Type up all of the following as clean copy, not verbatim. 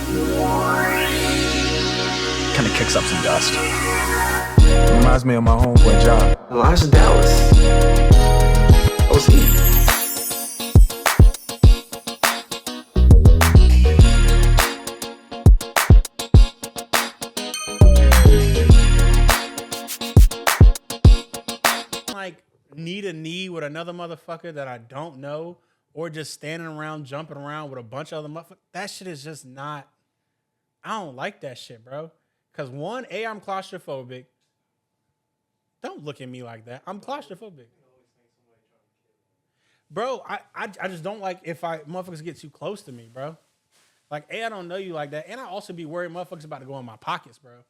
Kind of kicks up some dust. Reminds me of my homeboy job. Elijah Dallas. OC. Like knee to knee with another motherfucker that I don't know, or just standing around jumping around with a bunch of other motherfuckers. That shit is just not. I don't like that shit, bro. Cause one, I'm claustrophobic. Don't look at me like that. I'm claustrophobic. Bro, I just don't like if motherfuckers get too close to me, bro. Like, I don't know you like that. And I also be worried motherfuckers about to go in my pockets, bro.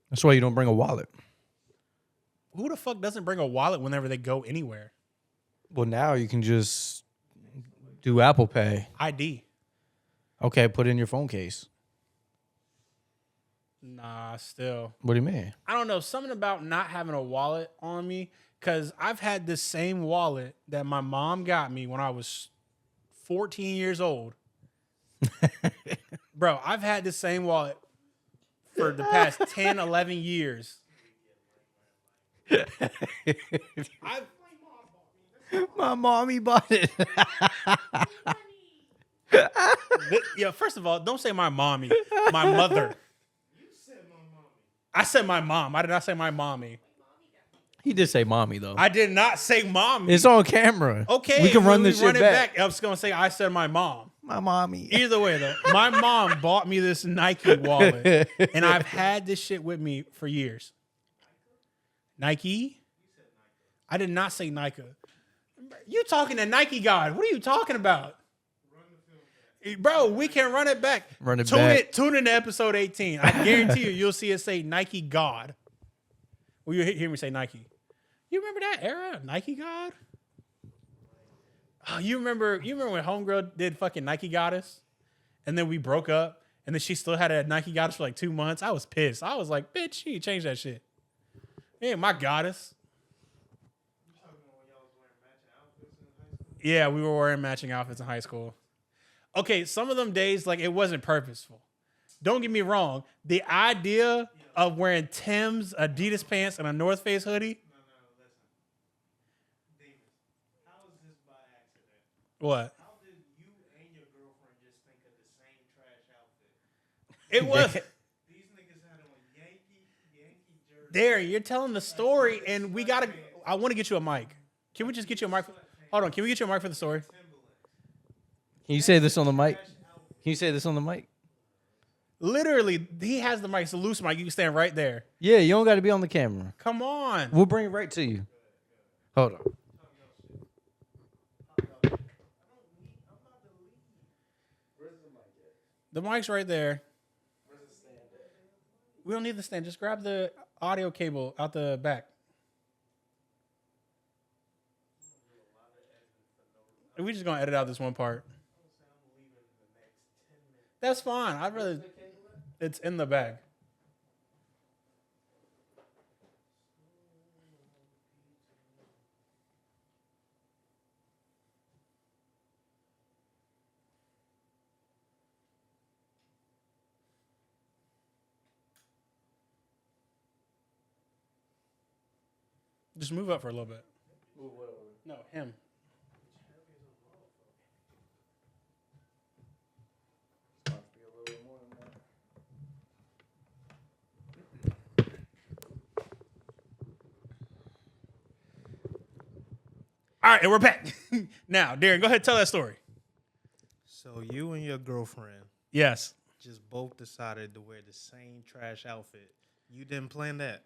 That's why you don't bring a wallet. Who the fuck doesn't bring a wallet whenever they go anywhere? Well, now you can just do Apple Pay. ID. Okay, put it in your phone case. Nah, still. What do you mean? I don't know. Something about not having a wallet on me. Because I've had this same wallet that my mom got me when I was 14 years old. Bro, I've had this same wallet for the past 10, 11 years. My mommy bought it. Yeah, first of all, don't say my mommy. My mother. You said my mommy. I said my mom. I did not say my mommy. He did say mommy, though. I did not say mommy. It's on camera. Okay. We can run this shit back. I was going to say I said my mom. My mommy. Either way, though, my mom bought me this Nike wallet, and I've had this shit with me for years. Nike? I did not say Nike. You talking to Nike God. What are you talking about? Bro, we can run it back. Run it back. Tune in to episode 18. I guarantee you'll see it say Nike God. Well, you hear me say Nike. You remember that era? Nike God? Oh, you remember when Homegirl did fucking Nike Goddess? And then we broke up, and then she still had a Nike Goddess for like 2 months? I was pissed. I was like, bitch, she changed that shit. Yeah, my goddess. Yeah, we were wearing matching outfits in high school. Okay, some of them days, like, it wasn't purposeful. Don't get me wrong. The idea of wearing Tim's, Adidas pants, and a North Face hoodie. No, listen. How is this by accident? What? How did you and your girlfriend just think of the same trash outfit? It was. These niggas had on Yankee jersey. There, you're telling the story, and we gotta. I want to get you a mic. Can we just get you a mic? Hold on. Can we get you a mic for the story? Can you say this on the mic? Can you say this on the mic? Literally, he has the mic. It's a loose mic. You can stand right there. Yeah, you don't got to be on the camera. Come on. We'll bring it right to you. Hold on. The mic's right there. We don't need the stand. Just grab the audio cable out the back. We're just going to edit out this one part. That's fine. I'd rather... It's in the bag. Just move up for a little bit. No, him. All right, and we're back. Now, Darren, go ahead and tell that story. So you and your girlfriend Yes. just both decided to wear the same trash outfit. You didn't plan that?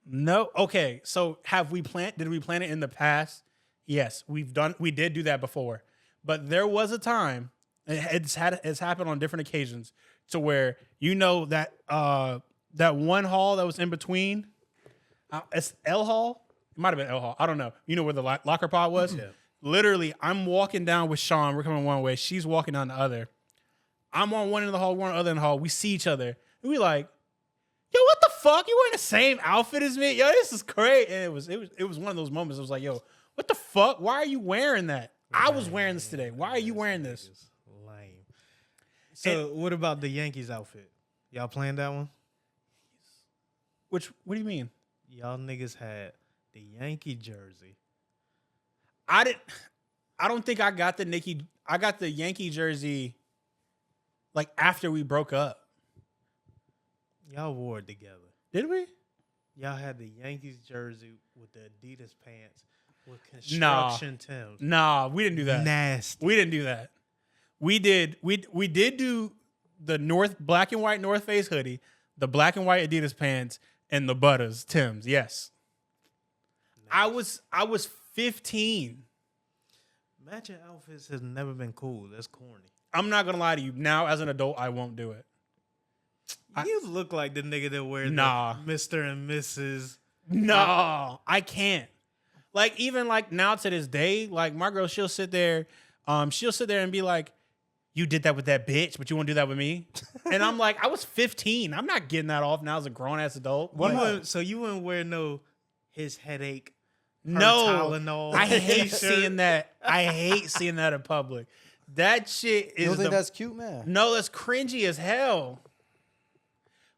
No. Okay. So did we plan it in the past? Yes, we did do that before. But there was a time, it's happened on different occasions, to where that that one hall that was in between, it's L hall. It might have been L hall. I don't know. You know where the locker pod was? Yeah. Literally, I'm walking down with Sean. We're coming one way. She's walking down the other. I'm on one end of the hall. We're on the other end of the hall. We see each other. And we like, yo, what the fuck? You wearing the same outfit as me? Yo, this is great. And it was one of those moments. I was like, yo, what the fuck? Why are you wearing that? I was wearing this today. Why are you wearing this? Lame. So what about the Yankees outfit? Y'all playing that one? What do you mean? Y'all niggas had the Yankee jersey. I don't think I got the Yankee jersey like after we broke up. Y'all wore it together. Did we? Y'all had the Yankees jersey with the Adidas pants with construction Timbs. Nah, we didn't do that. Nasty. We didn't do that. We did do the black and white North Face hoodie, the black and white Adidas pants, and the Butters Timbs. Yes. Nice. I was 15. Matching outfits has never been cool. That's corny. I'm not gonna lie to you. Now, as an adult, I won't do it. You look like the nigga that wears the Mr. and Mrs. No, I can't. Like even like now to this day, like my girl, she'll sit there and be like, "You did that with that bitch, but you won't do that with me." And I'm like, I was 15. I'm not getting that off now as a grown ass adult. So you wouldn't wear his headache. No, Tylenol. I hate seeing that. I hate seeing that in public. That shit is. You don't think that's cute, man? No, that's cringy as hell.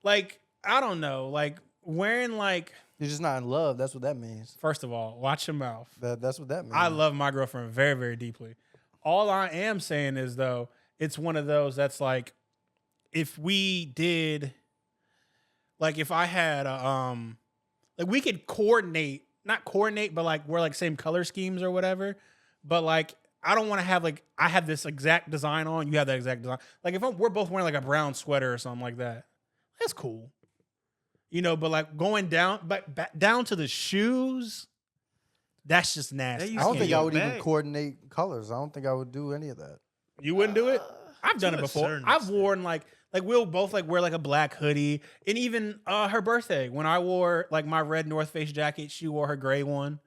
Like I don't know, like wearing like. You're just not in love. That's what that means. First of all, watch your mouth. That's what that means. I love my girlfriend very, very deeply. All I am saying is though, it's one of those that's like, if we did, like if I had like we could not coordinate, but like we're like same color schemes or whatever. But like I don't want to have like I have this exact design on, you have that exact design. Like if we're both wearing like a brown sweater or something like that, that's cool. You know, but like going down, but down to the shoes, that's just nasty. I don't think I would even coordinate colors. I don't think I would do any of that. You wouldn't do it? I've done it before. I've worn like we'll both like wear like a black hoodie, and even her birthday when I wore like my red North Face jacket, she wore her gray one.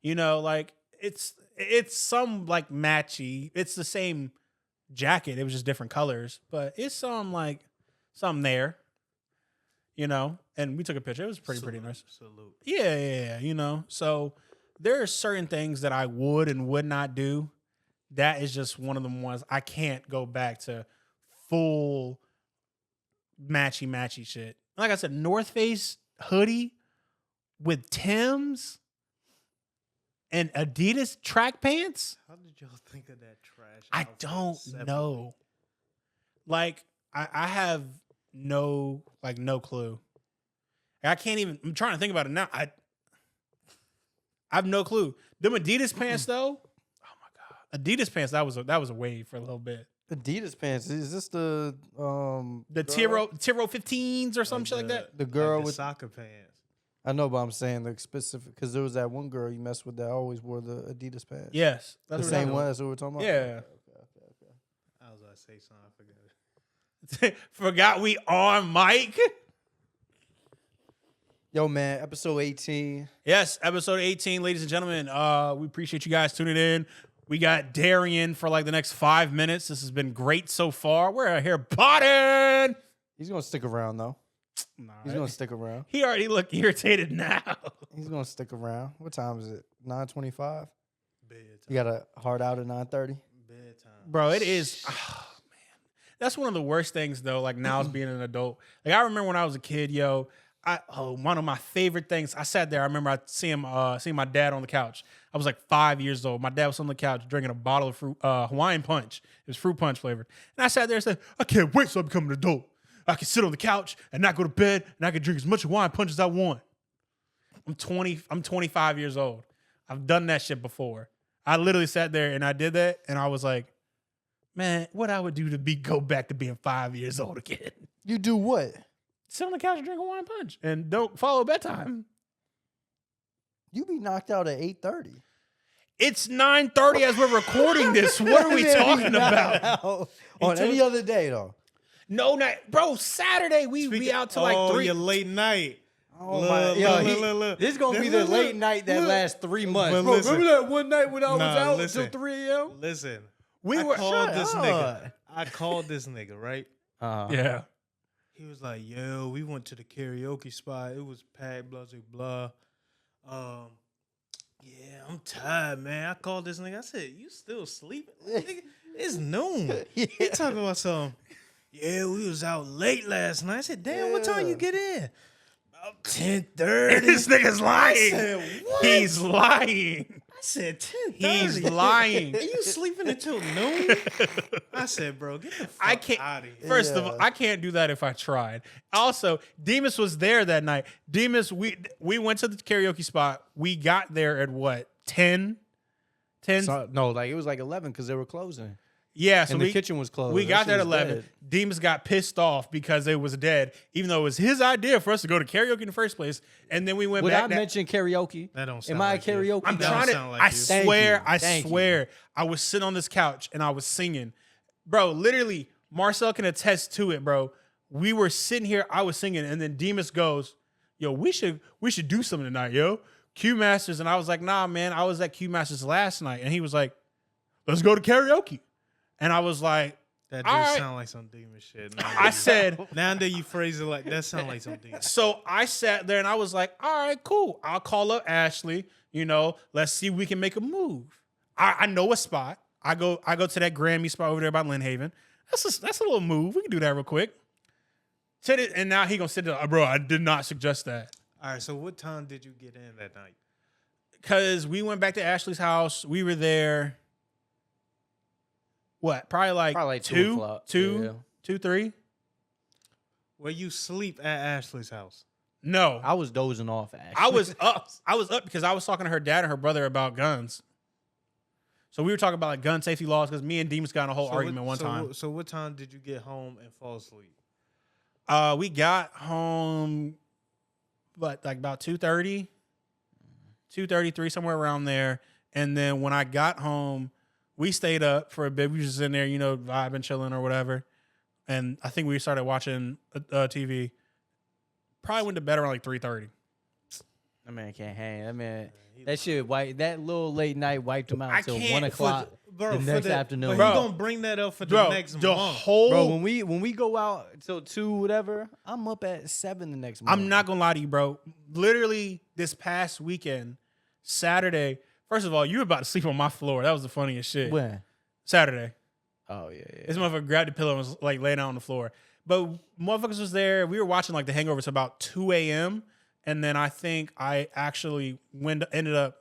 You know, like it's some like matchy. It's the same jacket. It was just different colors, but it's some there. You know, and we took a picture. It was pretty nice. Salute. Yeah. You know, so there are certain things that I would and would not do. That is just one of them ones I can't go back to full matchy shit. Like I said, North Face hoodie with Timbs and Adidas track pants. How did y'all think of that trash? I don't know. Like I have no clue. I can't even. I'm trying to think about it now. I have no clue. Them Adidas pants though. Oh my god, Adidas pants. That was a wave for a little bit. Adidas pants. Is this the Tiro 15s or some shit like that? The girl like the with soccer pants. I know, but I'm saying the specific because there was that one girl you messed with that always wore the Adidas pants. Yes, that's the same one. That's what we're talking about. Yeah. Okay. I was about to say something. I forgot it. Forgot we on mic. Yo, man, episode 18. Yes, episode 18, ladies and gentlemen. We appreciate you guys tuning in. We got Darian for like the next 5 minutes. This has been great so far. We're out here potting. He's gonna stick around though. Nah, He's gonna stick around. He already looked irritated now. He's gonna stick around. What time is it? 9:25. Bedtime. You got a hard out at 9:30. Bedtime. Bro, it is. Oh, man. That's one of the worst things though. Like now as being an adult. Like I remember when I was a kid, yo. One of my favorite things. I sat there. I remember seeing my dad on the couch. I was like 5 years old. My dad was on the couch drinking a bottle of fruit, Hawaiian punch. It was fruit punch flavored. And I sat there and said, I can't wait till I become an adult. I can sit on the couch and not go to bed, and I can drink as much Hawaiian punch as I want. I'm 25 years old. I've done that shit before. I literally sat there and I did that, and I was like, man, what I would do to go back to being 5 years old again. You do what? Sit on the couch and drink a wine punch and don't follow bedtime. You be knocked out at 8:30. It's 9:30 as we're recording this. What are we talking about? On any other day, though. No, not bro. Saturday we be out till like 3. Your late night. Oh my! Look. This is gonna be the late night that lasts 3 months. Bro, remember that one night when I was out until 3 a.m.? Listen, I called this nigga. I called this nigga, right? Yeah. He was like, yo, we went to the karaoke spot. It was packed, blah, blah, blah. Yeah, I'm tired, man. I called this nigga. I said, you still sleeping? Nigga, it's noon. He talking about something. Yeah, we was out late last night. I said, damn, what time you get in? About 10:30. This nigga's lying. said, what? He's lying. I said 10:30. He's lying. Are you sleeping until noon? I said, bro, get the fuck out of here. First of all, I can't do that if I tried. Also, Demas was there that night. Demas, we went to the karaoke spot. We got there at what, 10? 10? So, no, like it was like 11 because they were closing. Yeah, so And the kitchen was closed. We That got shit there at was 11. dead. Demas got pissed off because it was dead, even though it was his idea for us to go to karaoke in the first place. And then we went Would back. I mention karaoke? That don't sound Am I like a you. karaoke? I'm guy? trying to. sound like I you. swear, Thank you. I swear, I was sitting on this couch and I was singing, bro. Literally, Marcel can attest to it, bro. We were sitting here, I was singing, and then Demas goes, "Yo, we should do something tonight, yo." Q Masters, and I was like, "Nah, man, I was at Q Masters last night," and he was like, "Let's go to karaoke," and I was like, That all dude right. sound like some demon shit. I said. Now that you phrase it like that, sound like some demon. So I sat there and I was like, all right, cool. I'll call up Ashley. Let's see if we can make a move. I know a spot. I go to that Grammy spot over there by Lynn Haven. That's a little move. We can do that real quick. Said it, and now he gonna sit there, bro. I did not suggest that. All right, so what time did you get in that night? Cause we went back to Ashley's house. We were there. What? Probably like 2 o'clock. 2, 3. Where you sleep at Ashley's house? No, I was dozing off, actually. I was up. I was up because I was talking to her dad and her brother about guns. So we were talking about like gun safety laws because me and Demas got in a whole argument one time. So what time did you get home and fall asleep? We got home, like about 2:30, 2:33, somewhere around there. And then when I got home, we stayed up for a bit. We was just in there, vibing, chilling or whatever. And I think we started watching TV. Probably went to bed around like 3:30. That man can't hang. That little late night wiped him out until 1 o'clock the next afternoon. But he gonna bring that up for the next month. Bro, when we go out till 2, whatever, I'm up at 7 the next morning. I'm not gonna lie to you, bro. Literally this past weekend, Saturday. First of all, you were about to sleep on my floor. That was the funniest shit. When? Saturday. Oh, yeah. This motherfucker grabbed the pillow and was like laying out on the floor. But motherfuckers was there. We were watching like The Hangover till about 2 a.m. And then I think I actually I went to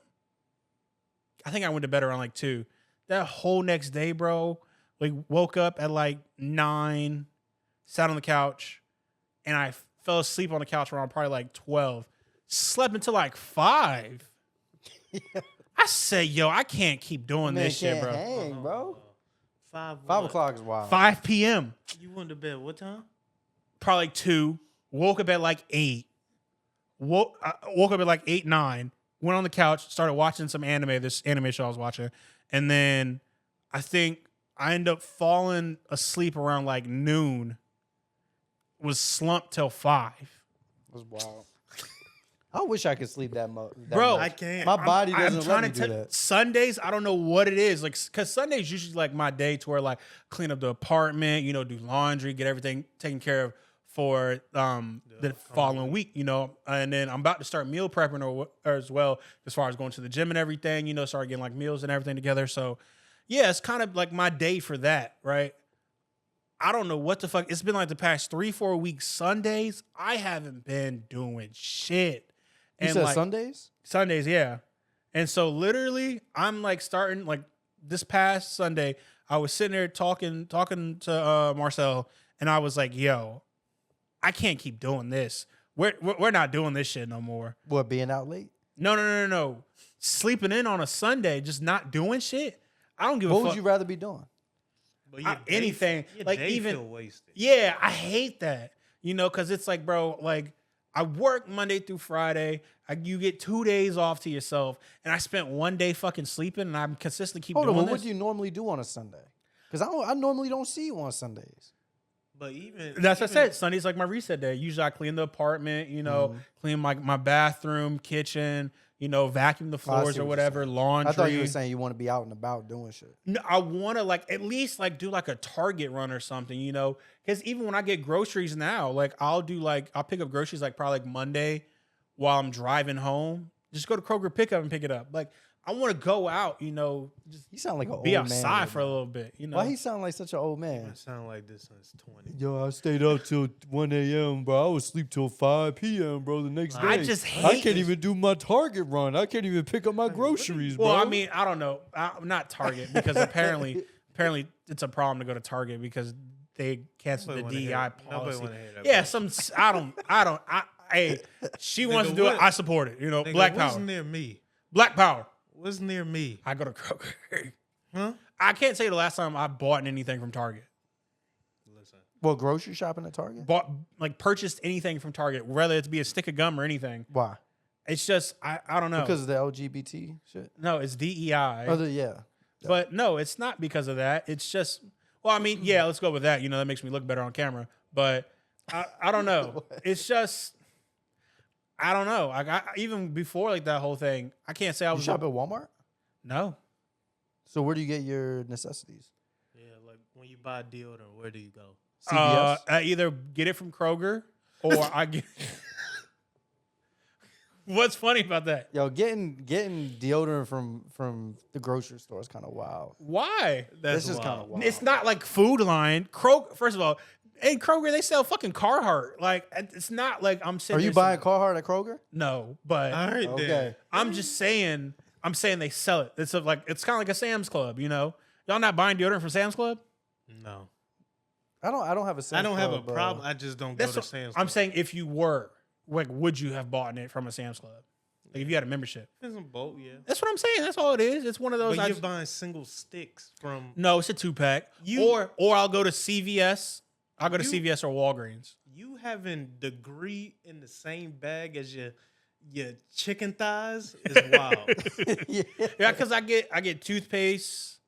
bed around like 2. That whole next day, bro, like woke up at like 9, sat on the couch, and I fell asleep on the couch around probably like 12. Slept until like 5. I said, yo, I can't keep doing this shit, bro. Hang, bro. 5 o'clock is wild. 5 p.m. You went to bed what time? Probably like 2. Woke up at like 8. Woke up at like 8, 9. Went on the couch, started watching some anime, this anime show I was watching. And then I think I ended up falling asleep around like noon. Was slumped till 5. That's wild. I wish I could sleep that much. Bro, I can't. My body I'm doesn't trying let me to do that. Sundays, I don't know what it is. Like, cause Sundays usually like my day to where like clean up the apartment, do laundry, get everything taken care of for the following week, and then I'm about to start meal prepping or as well, as far as going to the gym and everything, start getting like meals and everything together. So yeah, it's kind of like my day for that, right? I don't know what the fuck. It's been like the past 3-4 weeks. Sundays, I haven't been doing shit. You And said like, Sundays? Sundays, yeah. And so literally, I'm like starting like this past Sunday, I was sitting there talking to Marcel, and I was like, yo, I can't keep doing this. We're not doing this shit no more. What, being out late? No. Sleeping in on a Sunday, just not doing shit. I don't give a fuck. What would you rather be doing? But anything. Your Like day even feel wasted. Yeah, I hate that. Because it's like, bro, like I work Monday through Friday. You get 2 days off to yourself, and I spent 1 day fucking sleeping, and I'm consistently keep doing Hold on, this. what do you normally do on a Sunday? Because I normally don't see you on Sundays. But even That's what I said. Sunday's like my reset day. Usually I clean the apartment, clean my bathroom, kitchen, vacuum the floors or what whatever, laundry. I thought you were saying you want to be out and about doing shit. No, I want to like at least like do like a Target run or something, because even when I get groceries now, like I'll pick up groceries like probably like Monday while I'm driving home. Just go to Kroger pickup and pick it up. Like I want to go out, just He sound like an old be man. outside for a little bit, Why he sound like such an old I man? sound like this since 20. Yo, I stayed up till 1 a.m., bro. I would sleep till 5 p.m., bro, the next day. I just hate I can't even do my Target run. I can't even pick up my groceries, bro. Well, I mean, I don't know. I'm not Target because apparently it's a problem to go to Target because they canceled the DEI policy. Yeah, hey, she wants to do it. I support it. Nigga, Black what's power. near me? Black power. What's near me? I go to Kroger. Huh? I can't say the last time I bought anything from Target. Listen. Well, grocery shopping at Target? Purchased anything from Target, whether it's be a stick of gum or anything. Why? It's just I don't know. Because of the LGBT shit? No, it's DEI. Yeah. But no, it's not because of that. It's just, well, I mean, yeah, let's go with that. That makes me look better on camera. But I don't know. It's just, I don't know. Even before like that whole thing, I can't say I was. You shop at Walmart? No. So where do you get your necessities? Yeah, like when you buy deodorant, where do you go? CVS? I either get it from Kroger or I get. What's funny about that? Yo, getting deodorant from the grocery store is kind of wild. Why? This is kind of wild. It's not like Food Line. Kroger, first of all, in Kroger, they sell fucking Carhartt. Like, it's not like I'm sitting Are you buying Carhartt at Kroger? No, but All right, Okay. then. I'm just saying, they sell it. It's kind of like a Sam's Club, Y'all not buying deodorant from Sam's Club? No. I don't have a Sam's I don't have a Club, problem. I just don't go That's to what Sam's Club. I'm saying. If you were, would you have bought it from a Sam's Club? Like, if you had a membership? It's a boat, yeah. That's what I'm saying. That's all it is. It's one of those. But you're buying single sticks from... No, it's a 2-pack. Or I'll go to CVS. I'll go to CVS or Walgreens. You having degree in the same bag as your chicken thighs is wild. Yeah, because I get toothpaste.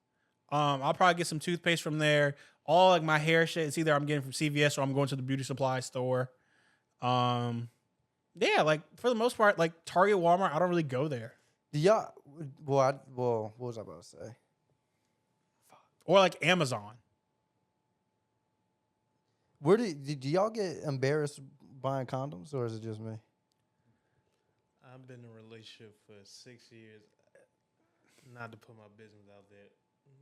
I'll probably get some toothpaste from there. All like my hair shit, it's either I'm getting from CVS or I'm going to the beauty supply store. Yeah, like for the most part, like Target, Walmart, I don't really go there. Do y'all? Well, what was I about to say? Or like Amazon. Where do y'all get embarrassed buying condoms, or is it just me? I've been in a relationship for 6 years. Not to put my business out there.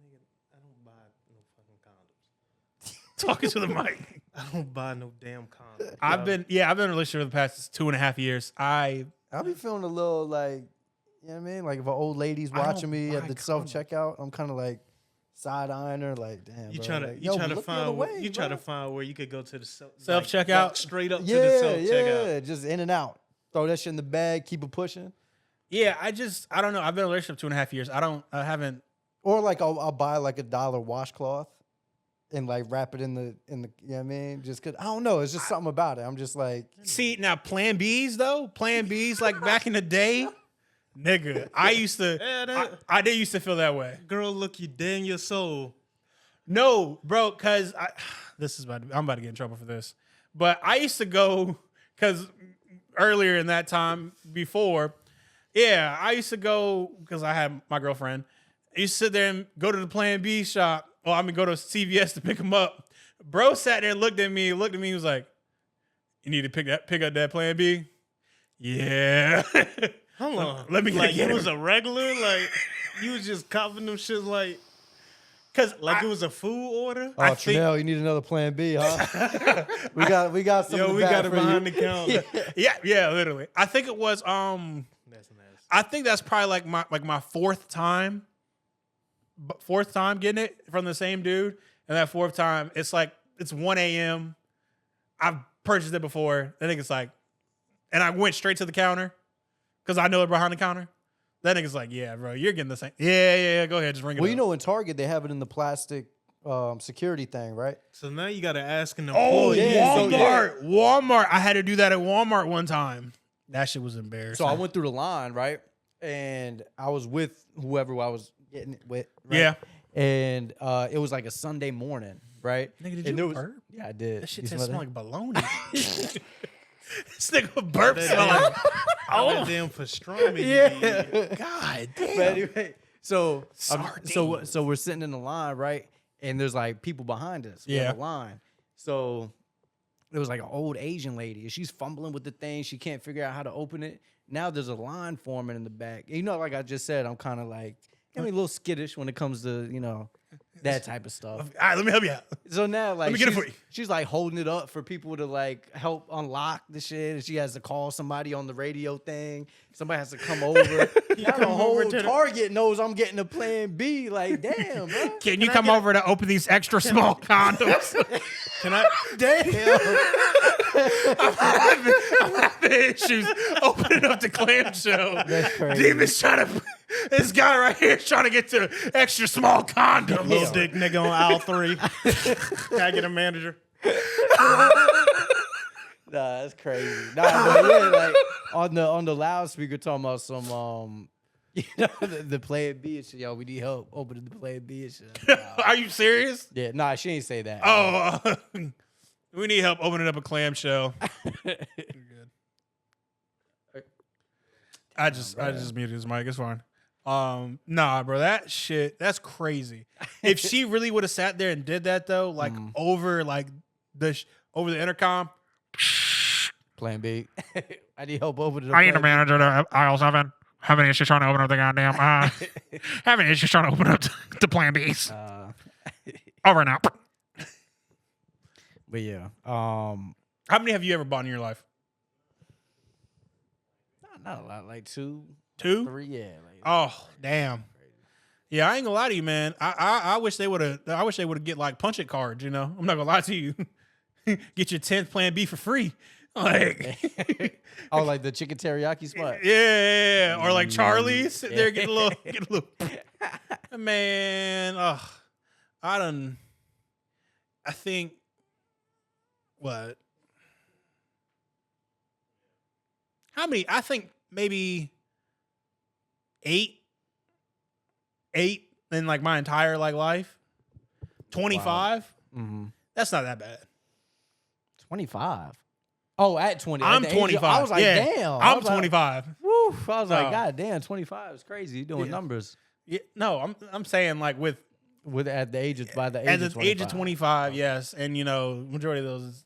Nigga, I don't buy no fucking condoms. Talking to the mic. I don't buy no damn condoms. I've been in a relationship for the past 2.5 years. I'll be feeling a little like, you know what I mean? Like if an old lady's watching me at the self-checkout, I'm kind of like side-eyeing her like, damn, You bro. try to like, you try to look the find other where, way, you try bro. to find where you could go to the Self-checkout? walk straight up to the self-checkout. Yeah, just in and out. Throw that shit in the bag, keep it pushing. Yeah, I don't know. I've been in a relationship 2.5 years. I haven't. Or like I'll buy like $1 washcloth and like wrap it in the you know what I mean? Just cause I don't know. It's just something about it. I'm just like, See, now Plan Bs though, Plan Bs like back in the day, nigga, I used to, I did used to feel that way. Girl, look you dead in your soul. No, bro, cause I'm about to get in trouble for this. But I used to go, cause earlier in that time before, yeah, I used to go because I had my girlfriend. I used to sit there and go to the Plan B shop. Well, I mean, go to CVS to pick him up. Bro sat there and looked at me, he was like, "You need to pick up that Plan B." Yeah. Hold on. Let me like get you him. was a regular, like you was just copping them shit like it was a food order. oh, Chanel, you need another Plan B, huh? we got some. Yo, we got it behind the counter. Yeah, literally. I think it was That's nasty. I think that's probably my fourth time getting it from the same dude. And that fourth time, it's 1 a.m. I've purchased it before. That nigga's like, and I went straight to the counter because I know it behind the counter. That nigga's like, yeah, bro, you're getting the same. Yeah, go ahead, just ring it Well, up. you know, in Target they have it in the plastic security thing, right? So now you got to ask an Oh, employee. yeah, Walmart. Walmart. I had to do that at Walmart one time. That shit was embarrassing. So I went through the line, right? And I was with whoever I was getting it with. Right? Yeah. And it was like a Sunday morning, right? Nigga, did And you there was, burp? Yeah, I did. That shit You tastes smell smell that? like bologna. This nigga burp That smell like, That damn pastrami. Yeah. God But damn. anyway, so Sardines. so we're sitting in the line, right? And there's like people behind us. We're in Yeah. the line. So It was like an old Asian lady. And she's fumbling with the thing. She can't figure out how to open it. Now there's a line forming in the back. You know, like I just said, I'm kind of like, a little skittish when it comes to, that type of stuff. All right, let me help you out. So now, like, me get it for you. she's like holding it up for people to like help unlock the shit, and she has to call somebody on the radio thing. Somebody has to come over. Now the whole Target knows I'm getting a Plan B. Like, damn, bro. Can you come over to open these extra small condoms? Can I? Damn. I'm having issues opening up the clamshell. That's crazy. Demon's trying to. This guy right here is trying to get to extra small condoms. Little dick nigga on aisle 3. Can I get a manager? Nah, that's crazy. Nah, but yeah, like on the loudspeaker talking about some the Plan B and shit. Yo, we need help opening the Plan B and shit. Are you serious? Yeah, nah, she ain't say that. Oh, we need help opening up a clamshell. I just muted his mic. It's fine. Nah, bro, that shit, that's crazy. If she really would have sat there and did that though, like over the intercom. Plan B. I need help opening the I need a Plan B. manager to aisle 7. Having issues trying to open up the goddamn. Having issues trying to open up the Plan Bs. Over and out. But yeah, How many have you ever bought in your life? not a lot, like 2, 2? 3, yeah. Like, Oh, damn. Yeah, I ain't gonna lie to you, man. I wish they would have. I wish they would get like punch it cards. I'm not gonna lie to you. Get your 10th Plan B for free. Like, oh, like the chicken teriyaki spot. yeah. Or like Charlie's sit there get a little. Man, I think what? How many? I think maybe 8 in like my entire like life. 25. Mm-hmm. That's not that bad. 25. Oh, at 20. I'm at the age of- 25. I was like, Yeah, damn. I I'm was like, 25. woo. I was like, No. God damn, 25 is crazy. You're doing Yeah. numbers Yeah, no, I'm saying like with at the age of by the age at of the 25. age of 25, yes, and majority of those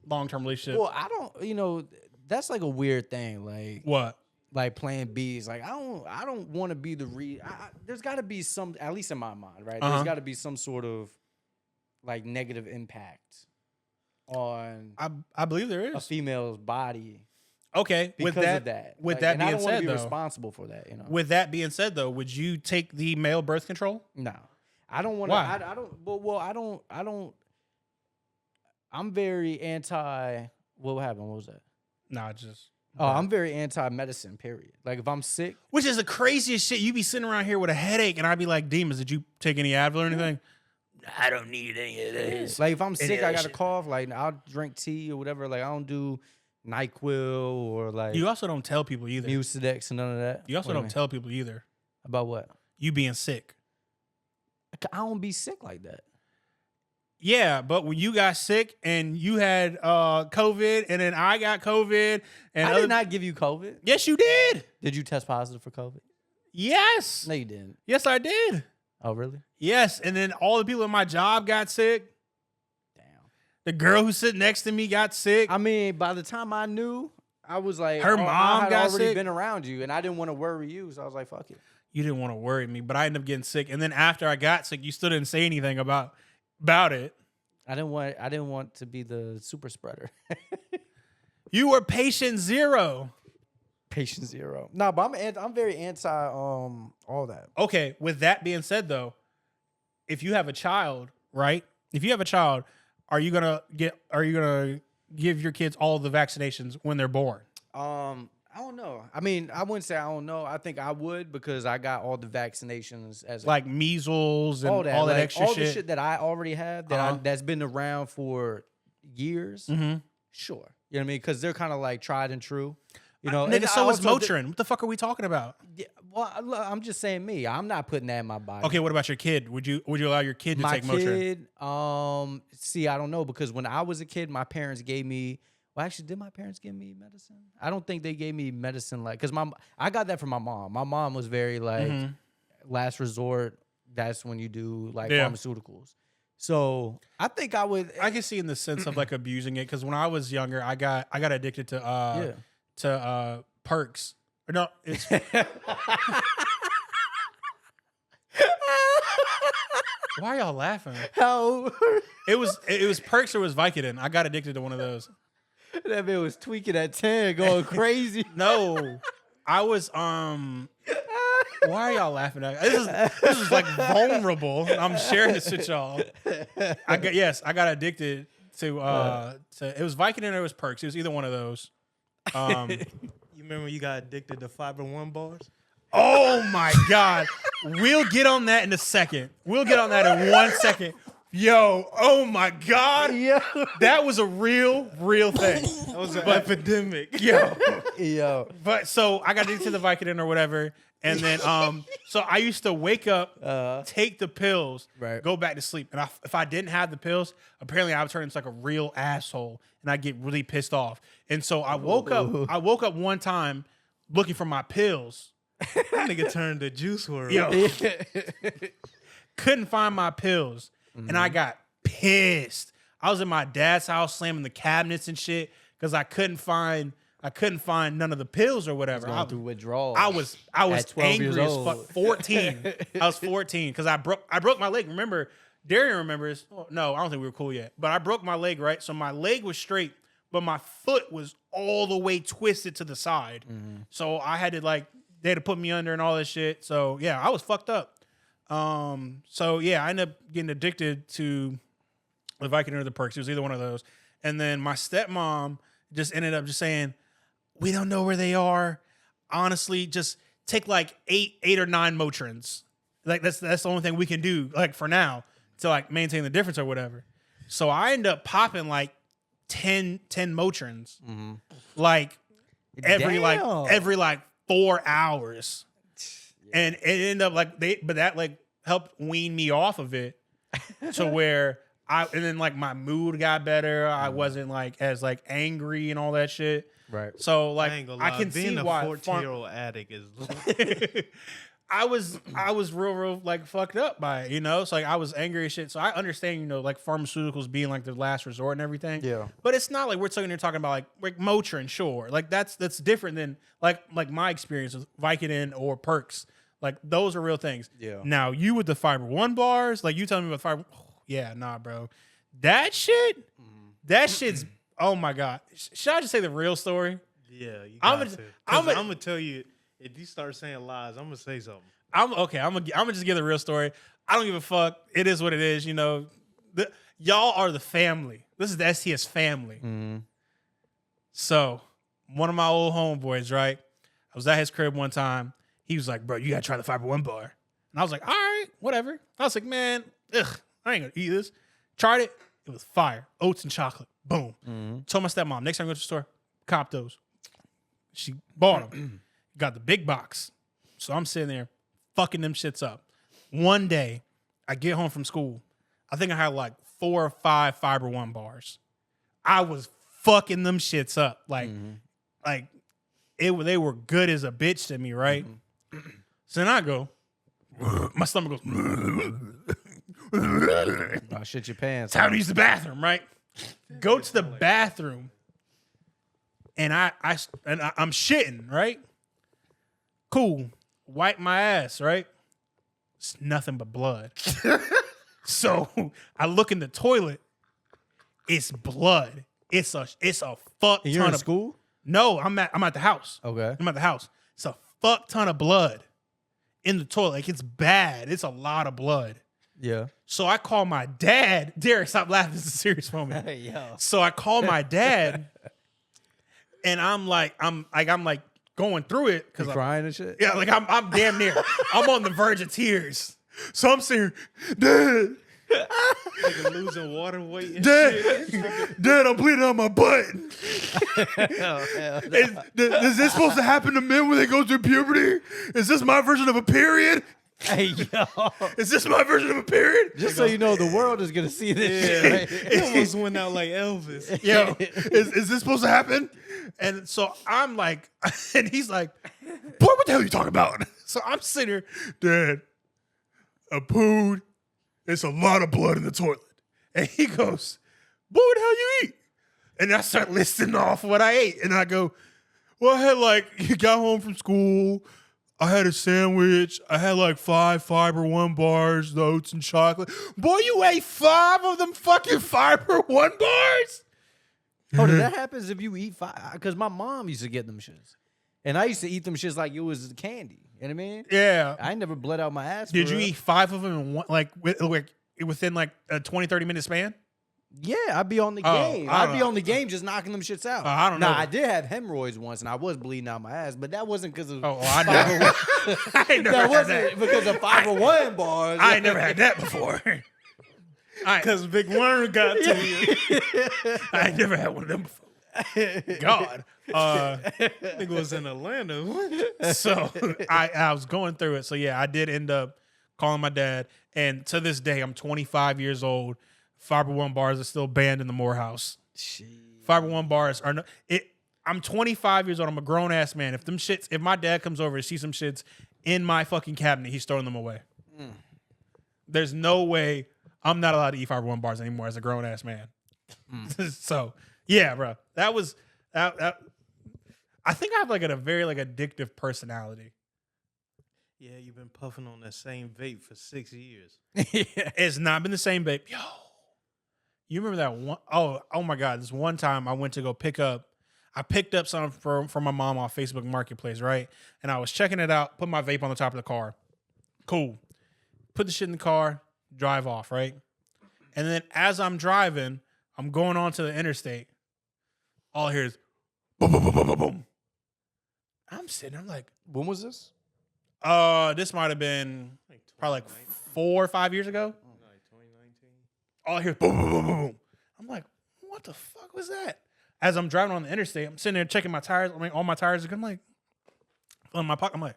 long-term relationship. Well, I don't. That's like a weird thing. What? Like Plan B's. Like I don't want to be the there's got to be some, at least in my mind, right? Uh-huh. There's got to be some sort of like negative impact on I believe there a is. female's body Okay, because of that. With Like, that and I being don't want to said, be though, responsible for that. with that being said, though, would you take the male birth control? No, I don't want to. Why? I don't. Well, I don't. I'm very anti. What happened? What was that? Nah, just. Oh, I'm very anti-medicine. Period. Like if I'm sick, Which is the craziest shit. You be sitting around here with a headache, and I'd be like, "Demons, did you take any Advil or anything?" I don't need any of this. like if I'm sick, I got a shit. cough. Like I'll drink tea or whatever. Like I don't do NyQuil or like You also don't tell people either. Mucidex and none of that. You also What do don't mean? tell people either. About what? You being sick. I don't be sick like that. Yeah, but when you got sick and you had COVID, and then I got COVID, and I other- did not give you COVID. Yes, you did. Did you test positive for COVID? Yes. No, you didn't. Yes, I did. Oh, really? Yes, and then all the people in my job got sick. Damn. The girl who sit next to me got sick. I mean, by the time I knew, I was like, Her I mom had got already sick? been around you, and I didn't want to worry you, so I was like, fuck it. You didn't want to worry me, but I ended up getting sick. And then after I got sick, you still didn't say anything about it. I didn't want to be the super spreader. You were patient 0. Patient 0. No, but I'm very anti all that. Okay, with that being said though, if you have a child, right? If you have a child, are you gonna give your kids all the vaccinations when they're born? I don't know. I mean, I wouldn't say I don't know. I think I would because I got all the vaccinations as Like measles and all that like, extra all shit. the shit that I already have that's been around for years. Mm-hmm. Sure, you know what I mean? Because they're kind of like tried and true. You know, Nigga, and so I is also Motrin. What the fuck are we talking about? Yeah, well, I'm just saying me. I'm not putting that in my body. Okay, what about your kid? Would you allow your kid to My take Motrin? kid, see, I don't know because when I was a kid, my parents gave me. Well, actually, did my parents give me medicine? I don't think they gave me medicine because I got that from my mom. My mom was very like last resort. That's when you do like Yeah. pharmaceuticals. So I think I would. I can see in the sense of like abusing it because when I was younger, I got addicted to perks. Or no, it's why are y'all laughing? How It was perks or it was Vicodin. I got addicted to one of those. that man was tweaking at 10, going crazy. No, I was Why are y'all laughing at? This is like vulnerable. I'm sharing this with y'all. I got addicted to it was Vicodin or it was perks. It was either one of those. You remember you got addicted to Fiber One bars? Oh my God. We'll get on that in a second. We'll get on that in 1 second. Yo, oh my God. Yeah. That was a real thing. That was an epidemic. Yo. But so I got addicted to the Vicodin or whatever. And then so I used to wake up, take the pills, Right. go back to sleep. And if I didn't have the pills, apparently I would turn into like a real asshole and I'd get really pissed off. And so I woke up one time looking for my pills. That nigga turned to juice world. Yo, couldn't find my pills. And I got pissed. I was in my dad's house slamming the cabinets and shit because I couldn't find none of the pills or whatever. Going through withdrawals. I was At 12 years angry as old. fuck. 14. I was 14 because I broke my leg. Remember, Darian remembers. Oh, no, I don't think we were cool yet. But I broke my leg, right? So my leg was straight, but my foot was all the way twisted to the side. So I had to they had to put me under and all this shit. So yeah, I was fucked up. So yeah, I ended up getting addicted to the Vicodin or the perks. It was either one of those. And then my stepmom just ended up just saying, we don't know where they are. Honestly, just take like eight or nine Motrins. Like that's the only thing we can do, like for now, to like maintain the difference or whatever. So I end up popping like 10 Motrins. Like every 4 hours. And it ended up but that like helped wean me off of it to where and then like my mood got better. I wasn't like as like angry and all that shit. Right. So like I ain't gonna I lie. can Being see a why 14-year-old addict is. I was real like fucked up by it, you know? So like I was angry as shit. So I understand, you know, like pharmaceuticals being like the last resort and everything. Yeah. But it's not like we're talking about like Motrin, sure. Like that's different than like my experience with Vicodin or perks. Like those are real things. Yeah. Now you with the Fiber One bars, like you telling me about Fiber, yeah, nah, bro. That shit's oh my God. Should I just say the real story? Yeah, you I'm got gonna- to. I'm I'm gonna- gonna tell you, if you start saying lies, I'm gonna say something. I'm gonna just give the real story. I don't give a fuck. It is what it is, you know. Y'all are the family. This is the STS family. So one of my old homeboys, right? I was at his crib one time. He was like, bro, you gotta try the Fiber One bar. And I was like, all right, whatever. I was like, man, I ain't gonna eat this. Tried it. It was fire. Oats and chocolate. Boom. Told my stepmom, next time I go to the store, cop those. She bought them. Got the big box. So I'm sitting there fucking them shits up. One day, I get home from school. I think I had like 4 or 5 Fiber One bars. I was fucking them shits up. Like they were good as a bitch to me, right? So then I go, my stomach goes, Oh, shit your pants. time to use the bathroom, right? Go to the bathroom, and I'm shitting, right? Cool. Wipe my ass, right? It's nothing but blood. So I look in the toilet. It's blood. It's a fuck And you're ton in of school? No, I'm at the house. Okay. I'm at the house. It's a fuck ton of blood in the toilet. Like it's bad. It's a lot of blood. Yeah. So I call my dad. Derek, stop laughing. This is a serious moment. Yo. So I call my dad, and I'm like going through it You because crying and shit? yeah, like I'm damn near. I'm on the verge of tears. So I'm saying, Dad, Nigga losing water weight and shit. Dad, I'm bleeding on my butt. Hell, Is this supposed to happen to men when they go through puberty? Is this my version of a period? Hey, yo. Is this my version of a period? Just so you know, the world is going to see this shit. Right? He almost went out like Elvis. Yo, is this supposed to happen? And so I'm like, and he's like, boy, what the hell are you talking about? So I'm sitting here, Dad, I pooed. It's a lot of blood in the toilet. And he goes, boy, what the hell you eat? And I start listing off what I ate. And I go, well, I had like, you got home from school. I had a sandwich. I had like 5 Fiber One bars, the oats and chocolate. Boy, you ate 5 of them fucking Fiber One bars? Oh, that happens if you eat 5. Because my mom used to get them shits. And I used to eat them shits like it was candy. You know what I mean? Yeah. I ain't never bled out my ass. Did for you real. eat 5 of them in one, like within like a 20, 30 minute span? Yeah, I'd be on the Oh, game. I don't I'd be know. on the game just knocking them shits out. I don't know. Nah, I did have hemorrhoids once, and I was bleeding out my ass, but that wasn't because of Oh, well, I never. I ain't never that had wasn't that. because of 501 bars. I ain't never had that before. Because Big Worm got to you. I ain't never had one of them before. God. Nigga was in Atlanta. So I was going through it. So yeah, I did end up calling my dad. And to this day, I'm 25 years old. Fiber One bars are still banned in the Morehouse. Fiber One bars are no. I'm 25 years old. I'm a grown ass man. If my dad comes over and sees some shits in my fucking cabinet, he's throwing them away. There's no way I'm not allowed to eat Fiber One bars anymore as a grown ass man. So yeah, bro, that was that. I think I have like a very like addictive personality. Yeah, you've been puffing on that same vape for 6 years. It's not been the same, babe. Yo, you remember that one? Oh my God! This one time I went to go pick up. I picked up something from my mom off Facebook Marketplace, right? And I was checking it out. Put my vape on the top of the car. Cool. Put the shit in the car. Drive off, right? And then as I'm driving, I'm going onto the interstate. All I hear is boom, boom, boom, boom, boom, boom. I'm sitting. I'm like, When was this? this might have been Like probably like 2019. 4 or 5 years ago. Like 2019. All I hear is boom, boom, boom, boom, boom. I'm like, what the fuck was that? As I'm driving on the interstate, I'm sitting there checking my tires. I mean, all my tires are good. I'm like, in my pocket. I'm like,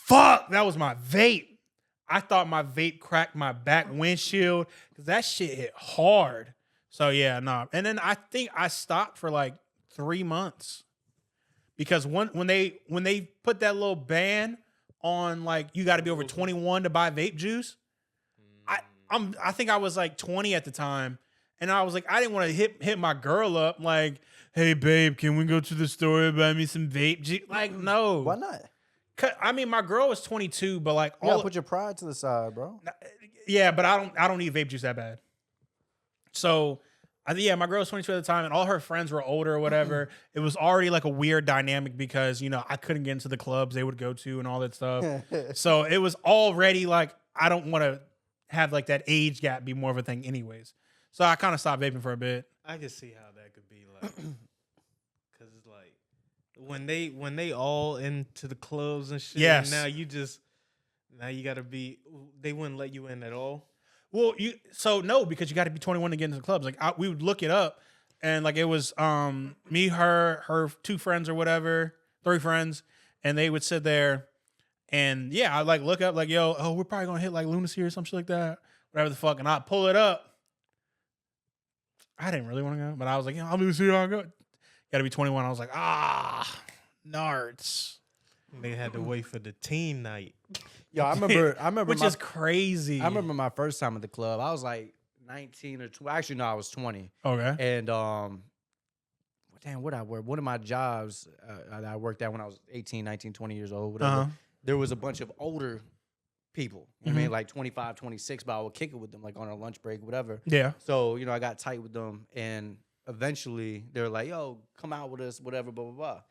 fuck, that was my vape. I thought my vape cracked my back windshield because that shit hit hard. So yeah, nah. And then I think I stopped for like 3 months because when they put that little ban on like you got to be over 21 to buy vape juice. I think I was like 20 at the time, and I was like I didn't want to hit my girl up like, hey babe, can we go to the store and buy me some vape juice? Like no, Why not? I mean, my girl was 22, but like You gotta put your pride to the side, bro. yeah, but I don't need vape juice that bad. So, yeah, my girl was 22 at the time, and all her friends were older or whatever. It was already like a weird dynamic because I couldn't get into the clubs they would go to and all that stuff. So it was already like I don't want to have like that age gap be more of a thing, anyways. So I kind of stopped vaping for a bit. I can see how that could be like, because it's like when they all into the clubs and shit. Yes. Now you gotta be. They wouldn't let you in at all. Well, no, because you got to be 21 to get into the clubs. Like we would look it up, and like it was me, her 2 friends or whatever, 3 friends, and they would sit there, and yeah, I like look up like we're probably gonna hit like Lunacy or some shit like that, whatever the fuck, and I pull it up. I didn't really want to go, but I was like, I'll do see how I go. Got to be 21. I was like, nards. They had to wait for the teen night. Yo, I remember Which is crazy. I remember my first time at the club. I was like 19 or 20. Actually, no, I was 20. Okay. And damn, what I work? One of my jobs that I worked at when I was 18, 19, 20 years old, whatever. There was a bunch of older people. You know what I mean, like 25, 26, but I would kick it with them like on our lunch break, whatever. Yeah. So, I got tight with them, and eventually they're like, yo, come out with us, whatever, blah, blah, blah.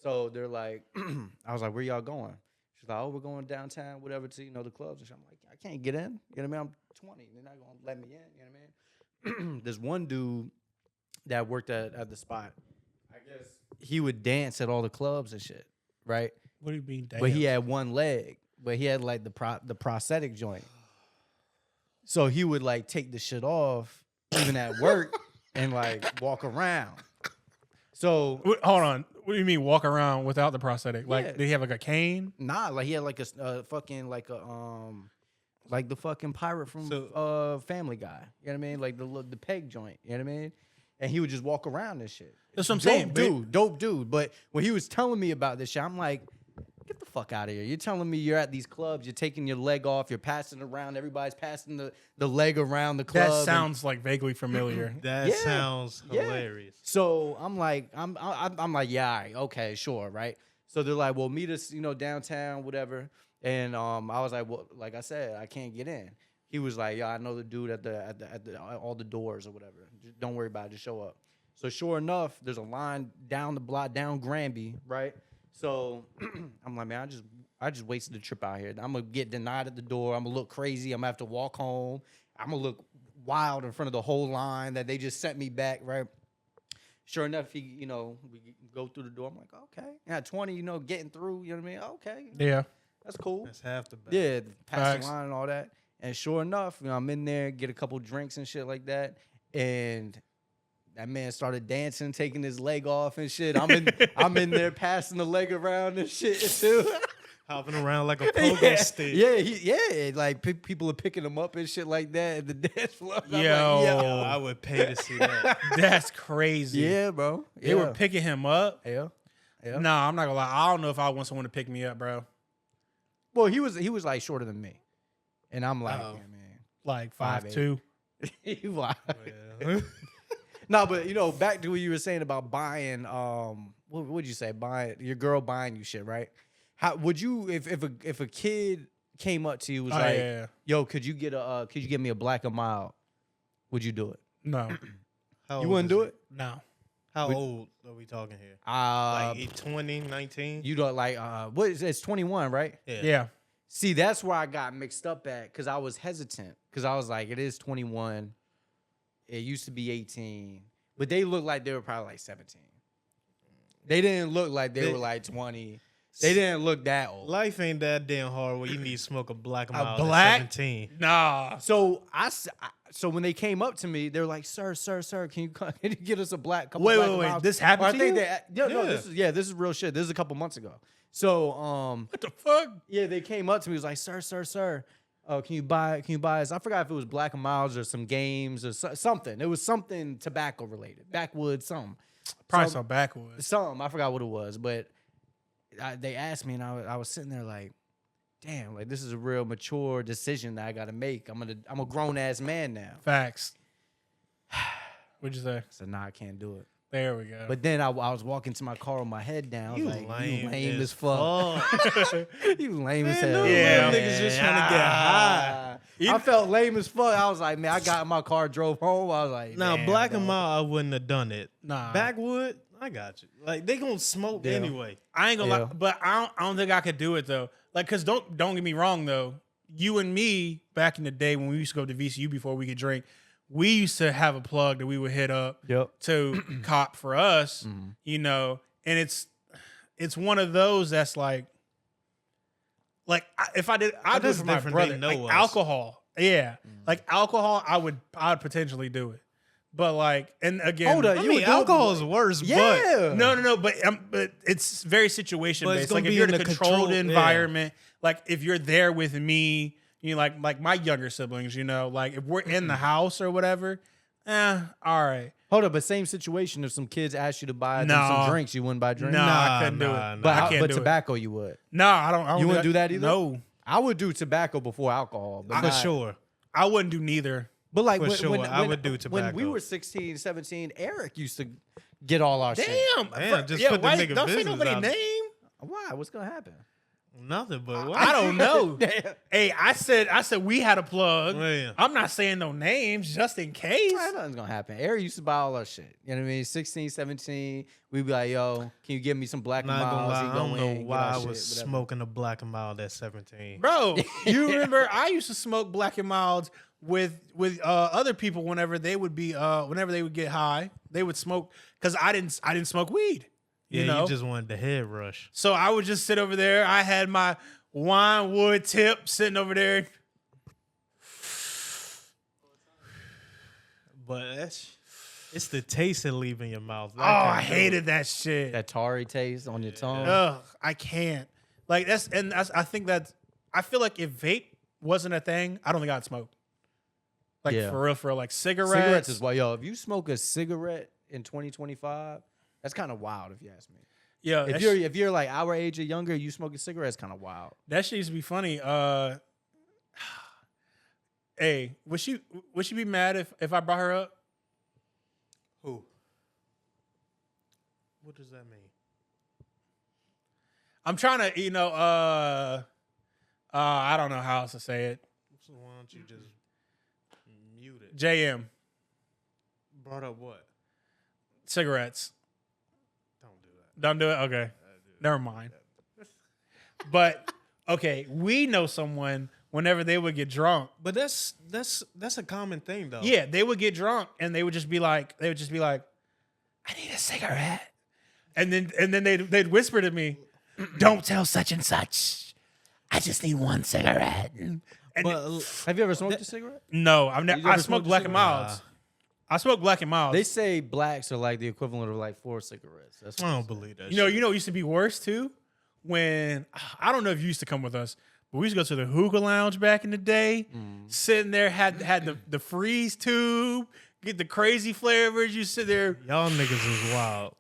So they're like, I was like, where y'all going? She's like, oh, we're going downtown, whatever, to, the clubs. And shit. I'm like, I can't get in. You know what I mean? I'm 20. They're not going to let me in. You know what I mean? There's one dude that worked at the spot. I guess he would dance at all the clubs and shit, right? What do you mean, damn? But he had one leg. But he had like the prosthetic joint. So he would like take the shit off even at work and like walk around. So Hold on. What do you mean walk around without the prosthetic? Like, Yeah. did he have like a cane? nah, like he had like a fucking like a like the fucking pirate from Family Guy. You know what I mean? Like the peg joint. You know what I mean? And he would just walk around and shit. That's what I'm saying. Dope dude. But when he was telling me about this shit, I'm like, get the fuck out of here. You're telling me you're at these clubs, you're taking your leg off, you're passing around, everybody's passing the leg around the club. That sounds like vaguely familiar. That sounds hilarious. So I'm like, I'm like, yeah, all right, okay, sure, right? So they're like, well, meet us, downtown, whatever. And I was like, well, like I said, I can't get in. He was like, yeah, I know the dude at the all the doors or whatever. Just don't worry about it, just show up. So sure enough, there's a line down the block, down Granby, right? So I'm like, man, I just wasted the trip out here. I'm gonna get denied at the door. I'm gonna look crazy. I'm gonna have to walk home. I'm gonna look wild in front of the whole line that they just sent me back, right? Sure enough, we go through the door. I'm like, okay. Yeah, 20, getting through, you know what I mean? Okay. Yeah. That's cool. That's half the battle. Yeah, pass Facts. the line and all that. And sure enough, I'm in there, get a couple drinks and shit like that. And that man started dancing, taking his leg off and shit. I'm in there passing the leg around and shit too. Hopping around like a pogo stick. Yeah, like people are picking him up and shit like that at the dance floor. I'm like, Yo, I would pay to see that. That's crazy. yeah, bro. They were picking him up. Yeah. No, I'm not gonna lie. I don't know if I want someone to pick me up, bro. Well, he was like shorter than me, and I'm like, Oh. yeah, man. Like 5'8". 5'2". He was. Yeah. No, but back to what you were saying about buying. What would you say? Buying your girl buying you shit, right? How would you if a kid came up to you was Oh, like, yeah. yo, could you get me a Black and Mild? Would you do it? No, How You old wouldn't is do he? it? no. How old are we talking here? Like 20, 19? You don't like what is it's 21, right? Yeah. See, that's where I got mixed up at because I was hesitant because I was like, it is 21. It used to be 18, but they looked like they were probably like 17. They didn't look like they were like 20. They didn't look that old. Life ain't that damn hard where you need to smoke a black and mild black? at 17. Nah. So so when they came up to me, they're like, "Sir, can you get us a black couple Wait, black wait, and wait. Milds?" This happened Or I to think you? no, Yeah. this is real shit. This is a couple months ago. So What the fuck? yeah, they came up to me. It was like, "Sir, can you buy us?" I forgot if it was Black and Milds or some games or something. It was something tobacco related, backwoods, something. Probably So- some backwoods. Something. I forgot what it was, but they asked me, and I was sitting there like, damn, like this is a real mature decision that I got to make. I'm a grown ass man now. Facts. What'd you say? So nah, I can't do it. There we go. But then I was walking to my car with my head down. I was like, you lame as fuck. You lame as hell. Yeah. Niggas just trying to get high. I felt lame as fuck. I was like, man, I got in my car, drove home. I was like, Now, damn, black dog. and mild, I wouldn't have done it. Nah. Backwood, I got you. Like, they gonna smoke Yeah. anyway. I ain't gonna Yeah. lie, but I don't think I could do it though. Like, cause don't get me wrong though. You and me back in the day when we used to go to VCU before we could drink, we used to have a plug that we would hit up Yep. to cop for us, and it's one of those that's like if I did, I'd do it that's for my different. brother. They know Like us. alcohol, yeah, like alcohol, I'd potentially do it, but like, and again, Hold up, I you mean, would do it- alcohol is worse, Yeah. no, but it's very situation But it's based. gonna Like if be you're in in a a controlled control- environment, like if you're there with me, like my younger siblings, like if we're in the house or whatever, all right. Hold up, but same situation. If some kids asked you to buy them No. some drinks, you wouldn't buy drinks. No, I couldn't do nah, it. nah. but I can't but do it. tobacco, you would. No, I don't. You wouldn't do that either? No, I would do tobacco before alcohol. But For not- sure. I wouldn't do neither. But like For when, sure, when, I when- would do When we tobacco. were 16, 17, Eric used to get all our shit. Damn, just put the nigga don't say business nobody out. name. Why? What's gonna happen? Nothing, but what? I don't know. Hey, I said we had a plug. Yeah. I'm not saying no names just in case. Nothing's gonna happen. Eric used to buy all our shit. You know what I mean? 16, 17, we'd be like, yo, can you give me some Black and Not gonna Milds? lie, He'd I go don't in, know get why our I shit, was whatever. smoking a black and mild at 17. Bro, you remember I used to smoke Black and Milds with other people whenever they would get high. They would smoke because I didn't smoke weed. Yeah, You know, you just wanted the head rush. so I would just sit over there. I had my wine wood tip sitting over there. But it's the taste that leave in your mouth. Oh, I hated that shit. That tarry taste on your tongue. Ugh, I can't. Like I think I feel like if vape wasn't a thing, I don't think I'd smoke. Like Yeah. for real, like cigarettes. Cigarettes is why, yo, if you smoke a cigarette in 2025, that's kind of wild if you ask me. Yeah, If you're like our age or younger, you smoking cigarettes, kind of wild. that shit used to be funny. Hey, would she be mad if I brought her up? Who? What does that mean? I'm trying to, I don't know how else to say it. So why don't you just mute it? JM, Brought up what? cigarettes. Don't do that. Don't do it? Okay. Never mind. But, okay, we know someone whenever they would get drunk. But that's a common thing though. Yeah, they would get drunk and they would just be like, I need a cigarette. And then they'd whisper to me, don't tell such and such. I just need one cigarette. And But Have you ever smoked a cigarette? no, You I ever smoked smoked a Black and cigarette? Milds. I smoked Black and Milds. They say blacks are like the equivalent of like 4 cigarettes. That's I don't believe that. You know what used to be worse too? When I don't know if you used to come with us, but we used to go to the hookah lounge back in the day. Sitting there, had the freeze tube, get the crazy flavors. You sit there, y'all niggas is wild.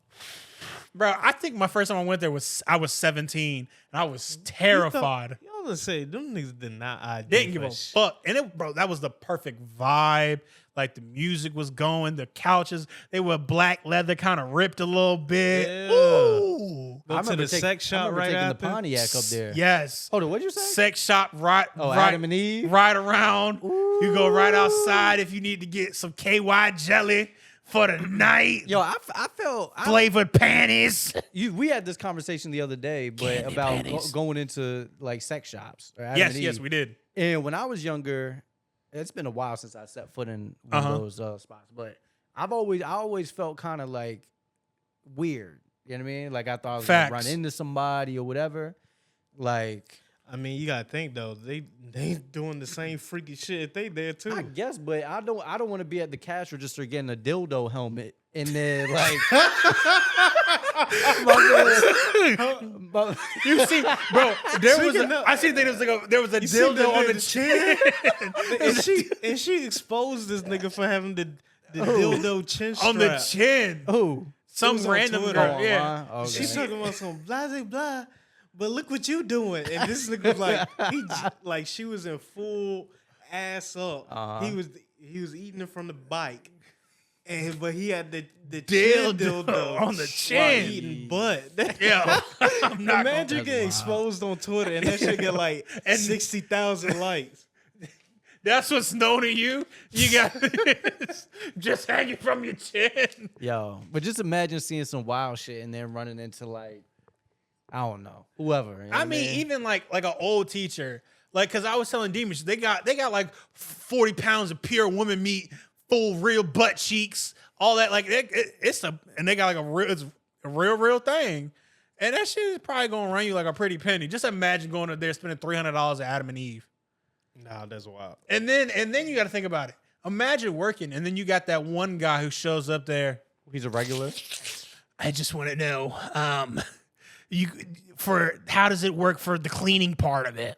bro. I think my first time I went there I was 17 and I was terrified. Y'all gonna say them niggas did not ID. Didn't give for a shit. fuck. And that was the perfect vibe. Like the music was going, the couches, they were black leather, kind of ripped a little bit. Yeah. Ooh. Go to the sex shop right taking after. the Pontiac up there. Yes. Hold on, what'd you say? Sex shop right, Oh, right, Adam and Eve? right around. You go right outside if you need to get some KY jelly for the night. Yo, I felt Flavored panties. we had this conversation the other day, but Candy about panties. going into like sex shops. Or Adam Yes, and yes, Eve. we did. And when I was younger, it's been a while since I set foot in one of those spots, but I always felt kind of like weird. You know what I mean? Like I thought I was gonna run into somebody or whatever. Like I mean, you gotta think though. They doing the same freaky shit if they there too. I guess, but I don't want to be at the cash register getting a dildo helmet and then like You see, bro, I see there was a You see dildo the on the nigga chin. and she exposed this nigga for having the dildo chin strap. On the chin. Who? Some was on random Twitter. girl. Yeah. Okay. She talking about some blah blah, but look what you doing. And this nigga was like she was in full ass up. He was eating it from the bike, but he had the dildo on the chin. eating butt. Yeah. I'm not Imagine getting exposed on Twitter and that shit get like 60,000 likes. That's what's known to you. You got just hanging from your chin. Yo, but just imagine seeing some wild shit and then running into like, I don't know, whoever. You know I what mean, even like an old teacher, like, cause I was telling Demons, they got like 40 pounds of pure woman meat, full real butt cheeks, all that. Like and they got like it's a real thing, and that shit is probably gonna run you like a pretty penny. Just imagine going up there spending $300 at Adam and Eve. Nah, that's wild. And then you got to think about it. Imagine working, and then you got that one guy who shows up there. he's a regular. I just want to know, how does it work for the cleaning part of it?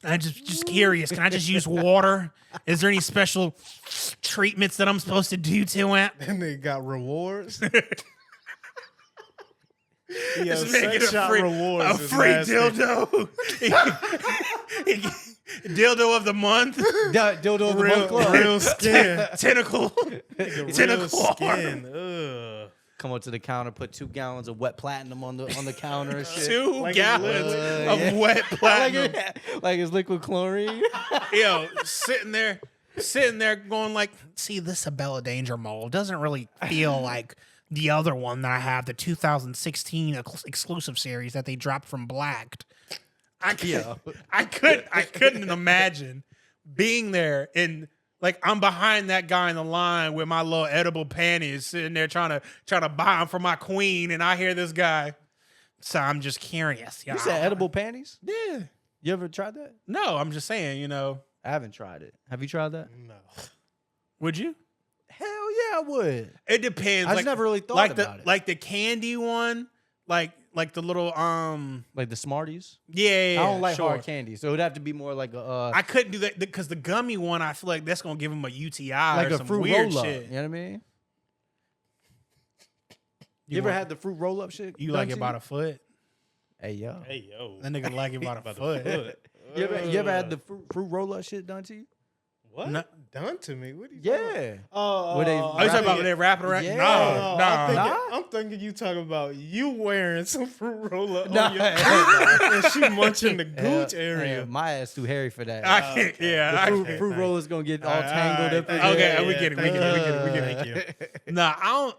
I'm just curious. Can I just use water? Is there any special treatments that I'm supposed to do to it? And they got rewards. Yo, Just make it sex shop rewards. a is free nasty. dildo. Dildo of the month. Dildo of the month club. Real skin. Tentacle. Real Tentacle arm. skin. Ugh. Come up to the counter, put 2 gallons of wet platinum on the counter and shit. 2 Like gallons of yeah. wet platinum. like it's liquid chlorine. Yo, sitting there going like, see, this Abella Danger mold doesn't really feel like the other one that I have, the 2016 exclusive series that they dropped from Blacked. I couldn't imagine being there and like I'm behind that guy in the line with my little edible panties sitting there trying to buy them for my queen, and I hear this guy. So I'm just curious. You said edible panties? Yeah. You ever tried that? No, I'm just saying, I haven't tried it. Have you tried that? No. would you? Hell yeah, I would. It depends. I just never really thought like about it. Like the candy one, like the little Like the Smarties? yeah. I don't like sure. hard candy, so it'd have to be more like a I couldn't do that because the gummy one, I feel like that's gonna give him a UTI like or a some fruit weird roll-up. shit. You know what I mean? You ever had the fruit roll up shit? You like it by the foot? Hey yo. Hey yo. That nigga like it by the foot. You ever had the fruit roll up shit done to you? What? No. Done to me? What are you Yeah. Oh, Where Are you talking about when they wrapping around? Yeah. No, I'm thinking you talking about you wearing some fruit roller Nah. on your and she munching the gooch Yeah, area. my ass too hairy for that. I can't. Yeah, I the can't. fruit roller's gonna get all All tangled right, up. thank in you. there. Okay, we get it. Thank you. Nah, I don't.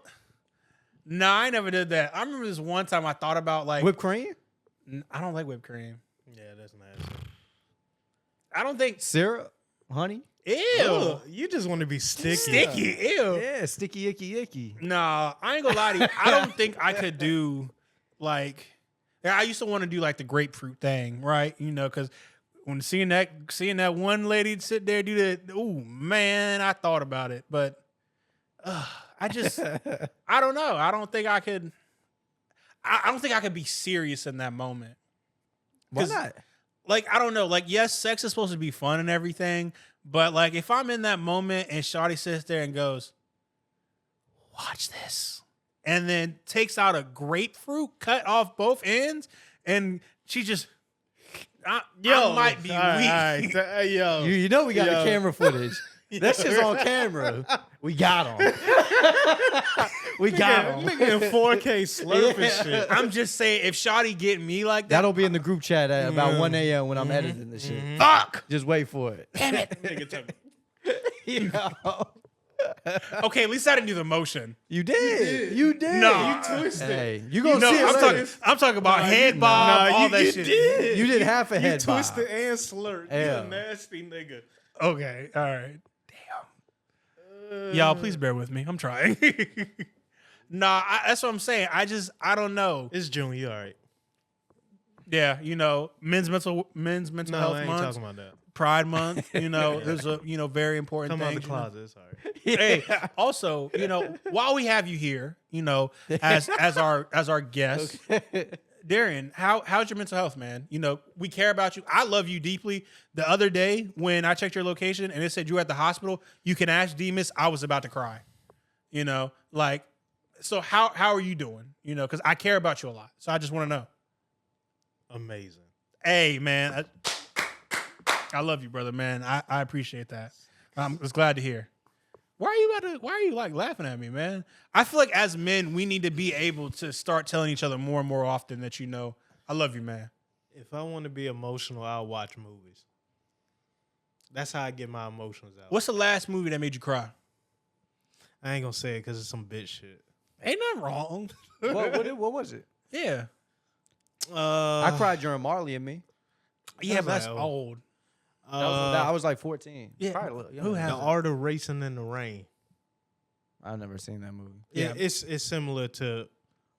Nah, I never did that. I remember this one time I thought about like Whipped cream, I don't like whipped cream. Yeah, that's nasty. I don't think. syrup, honey. Ew. Ugh, you just want to be sticky. Sticky. Ew. Yeah, sticky, icky. Nah, I ain't gonna lie to you. I don't think I could do like. Yeah, I used to want to do like the grapefruit thing, right? You know, because when seeing that one lady sit there do that, ooh man, I thought about it, but I just I don't know. I don't think I could. I don't think I could be serious in that moment. Why 'Cause, not? Like, I don't know. Like, yes, sex is supposed to be fun and everything, but like if I'm in that moment and Shawty sits there and goes, "Watch this," and then takes out a grapefruit, cut off both ends, and she just, I might be weak. Yo, You know we got Yo. the camera footage. That shit's on camera. We got them. We got them. nigga in 4K slurping shit. I'm just saying, if Shawty get me like that, That'll be in the group chat at about 1 a.m. when I'm editing this shit. fuck. Just wait for it. Damn it. Okay, at least I didn't do the motion. You did. You did. No. You twisted. Hey, you gonna No, see it later. I'm talking about head bob, all that you shit. did. You did half a You head bob. twisted and slurped. Yeah. You a nasty nigga. Okay, all right. Damn. Y'all, please bear with me. I'm trying. Nah, that's what I'm saying. I don't know. It's June. You all right? Yeah, you know, men's mental No, health I ain't month, talking about that. Pride month. You know, there's a very important Come out thing. the closet. It's all right. Hey, also, you know, while we have you here, you know, as our guest, Darian, how's your mental health, man? You know, we care about you. I love you deeply. The other day when I checked your location and it said you were at the hospital, you can ask Demas. I was about to cry. You know, like, so how are you doing? You know, because I care about you a lot. So I just want to know. Amazing. Hey, man, I love you, brother, man. I appreciate that. I'm just glad to hear. Why are you like laughing at me, man? I feel like as men, we need to be able to start telling each other more and more often that, you know, I love you, man. If I want to be emotional, I'll watch movies. That's how I get my emotions out. What's the last movie that made you cry? I ain't gonna say it because it's some bitch shit. Ain't nothing wrong. What was it? Yeah. I cried during Marley and Me. Yeah, but that's like, old. I was like 14. Yeah. Probably a little Who younger. has The Art of Racing in the Rain. I've never seen that movie. Yeah. It's similar to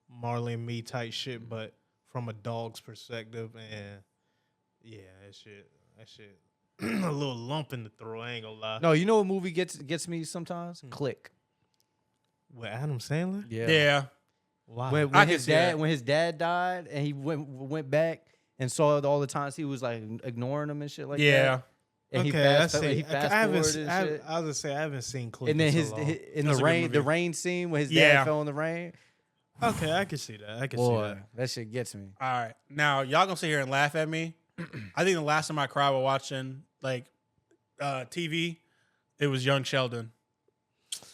Marley and Me type shit, but from a dog's perspective, and yeah, that shit, a little lump in the throat. I ain't gonna lie. No, you know what movie gets me sometimes? Click. With Adam Sandler. Yeah. Why? When I can his see dad that. when his dad died and he went back and saw all the times he was like ignoring him and shit like Yeah. that. And okay, he I fast, see. he fast I haven't. forwarded and shit. I was gonna say I haven't seen Click. And then in his so long. in That's a the good rain movie. scene when his dad Yeah. fell in the rain. Okay, I can see that. I can see Boy, that. that shit gets me. All right. Now, y'all gonna sit here and laugh at me. I think the last time I cried while watching like TV, it was Young Sheldon.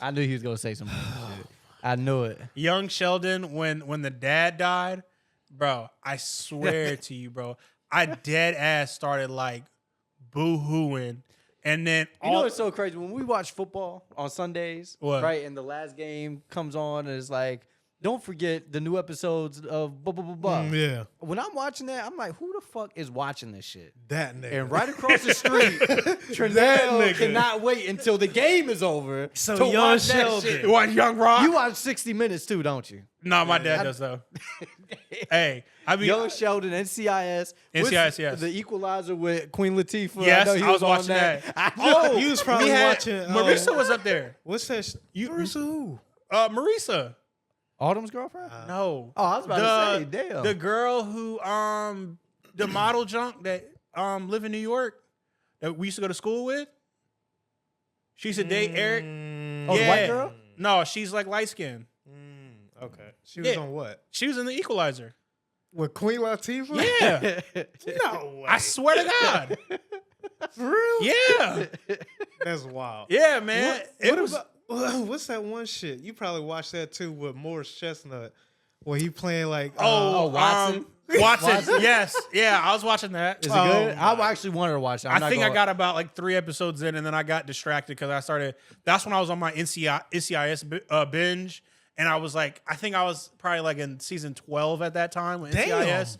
I knew he was gonna say some shit. I knew it. Young Sheldon, when the dad died, bro, I swear to you, bro, I dead ass started like boo-hooing. And then You know what's so crazy? When we watch football on Sundays, What? right, and the last game comes on and it's like, don't forget the new episodes of blah, blah, blah, blah. Yeah, When I'm watching that, I'm like, who the fuck is watching this shit? that nigga. And right across the street, Trindale cannot wait until the game is over So to Young watch that Sheldon. shit. what, Young Rock? You watch 60 Minutes too, don't you? No, my dad does though. Hey, I mean, Young Sheldon, NCIS. What's NCIS, yes. The Equalizer with Queen Latifah. Yes, I know he I was on watching that. I know. you was probably we had watching. Marisa was up there. What's that? Marisa who? Marisa. Autumn's girlfriend? No. Oh, I was about to say, damn. The girl who the model junk that live in New York that we used to go to school with. She used to date Eric. Oh, the white Yeah. girl? No, she's like light skinned. Okay. She was Yeah. on what? She was in The Equalizer. With Queen Latifah? Yeah. No way. I swear to God. For real? Yeah. That's wild. Yeah, man. What's that one shit? You probably watched that too with Morris Chestnut, where he playing like Watson? Watson. Yes. Yeah, I was watching that. Is it good? I actually wanted to watch it. I think I got about like 3 episodes in, and then I got distracted because I started. That's when I was on my NCIS binge, and I was like, I think I was probably like in season 12 at that time with NCIS.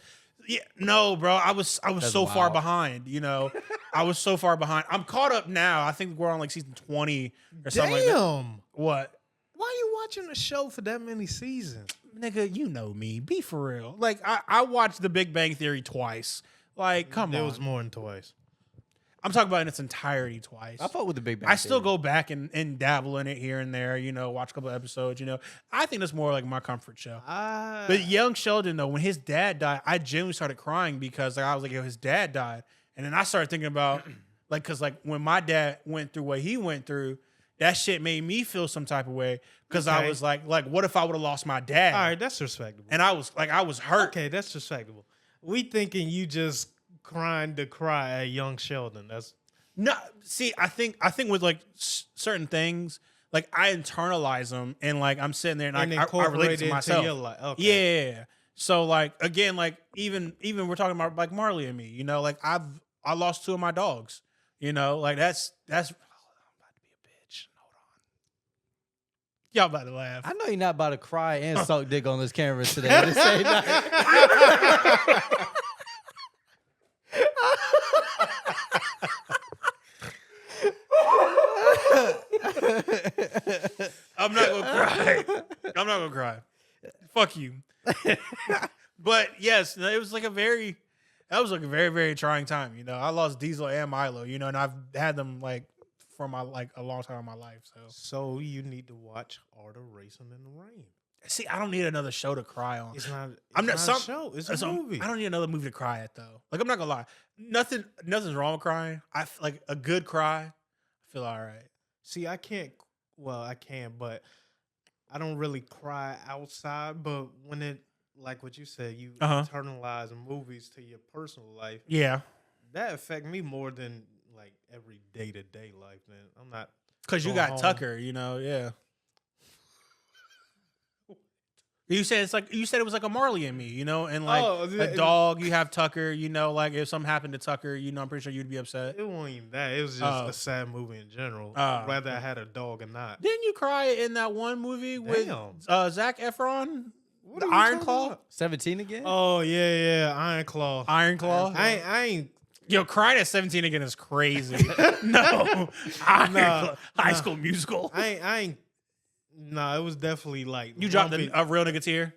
Yeah, no, bro, I was so far behind. You know, I was so far behind. I'm caught up now. I think we're on like season 20 or something like that. Damn. What? Why are you watching a show for that many seasons? Nigga, you know me. Be for real. Like, I watched The Big Bang Theory twice. Like, come on. It was more than twice. I'm talking about in its entirety twice. I fought with the Big Bang. I still go back and dabble in it here and there, you know, watch a couple of episodes, you know. I think that's more like my comfort show. But Young Sheldon, though, when his dad died, I genuinely started crying because like, I was like, yo, his dad died. And then I started thinking about, like, because like when my dad went through what he went through, that shit made me feel some type of way because I was like, what if I would have lost my dad? All right, that's respectable. And I was hurt. Okay, that's respectable. We thinking you just crying to cry at Young Sheldon. That's No, see, I think with like certain things, like I internalize them and like I'm sitting there and I relate incorporate it to into myself. your life. Okay. Yeah. So like again, like even we're talking about like Marley and me, you know, like I lost 2 of my dogs, you know, like that's. Oh, I'm about to be a bitch. Hold on, y'all about to laugh. I know you're not about to cry and suck dick on this camera today. At the same time. I'm not gonna cry. Fuck you. But yes, it was like a very very trying time. You know, I lost Diesel and Milo. You know, and I've had them like for my like a long time in my life. So you need to watch Art of Racing in the Rain. See, I don't need another show to cry on. It's not. I'm not a some show. It's a movie. I don't need another movie to cry at though. Like I'm not gonna lie, nothing's wrong with crying. Like a good cry. I feel all right. See, I can't. Well, I can, but I don't really cry outside. But when it, like what you said, you internalize movies to your personal life. Yeah, that affect me more than like every day-to-day life. Then I'm not because you going got home. Tucker. You know, yeah. You said it was like a Marley and me, you know, and like a dog. You have Tucker, you know, like if something happened to Tucker, you know, I'm pretty sure you'd be upset. It wasn't even that. It was just a sad movie in general. Whether I had a dog or not. Didn't you cry in that one movie with Zac Efron, What the are you Iron talking Claw? about? 17 again? Oh yeah, Iron Claw. Iron Claw. I ain't. Yo, crying at 17 again is crazy. No, High School Musical. I ain't. Nah, it was definitely like You dropped a real nigga tear,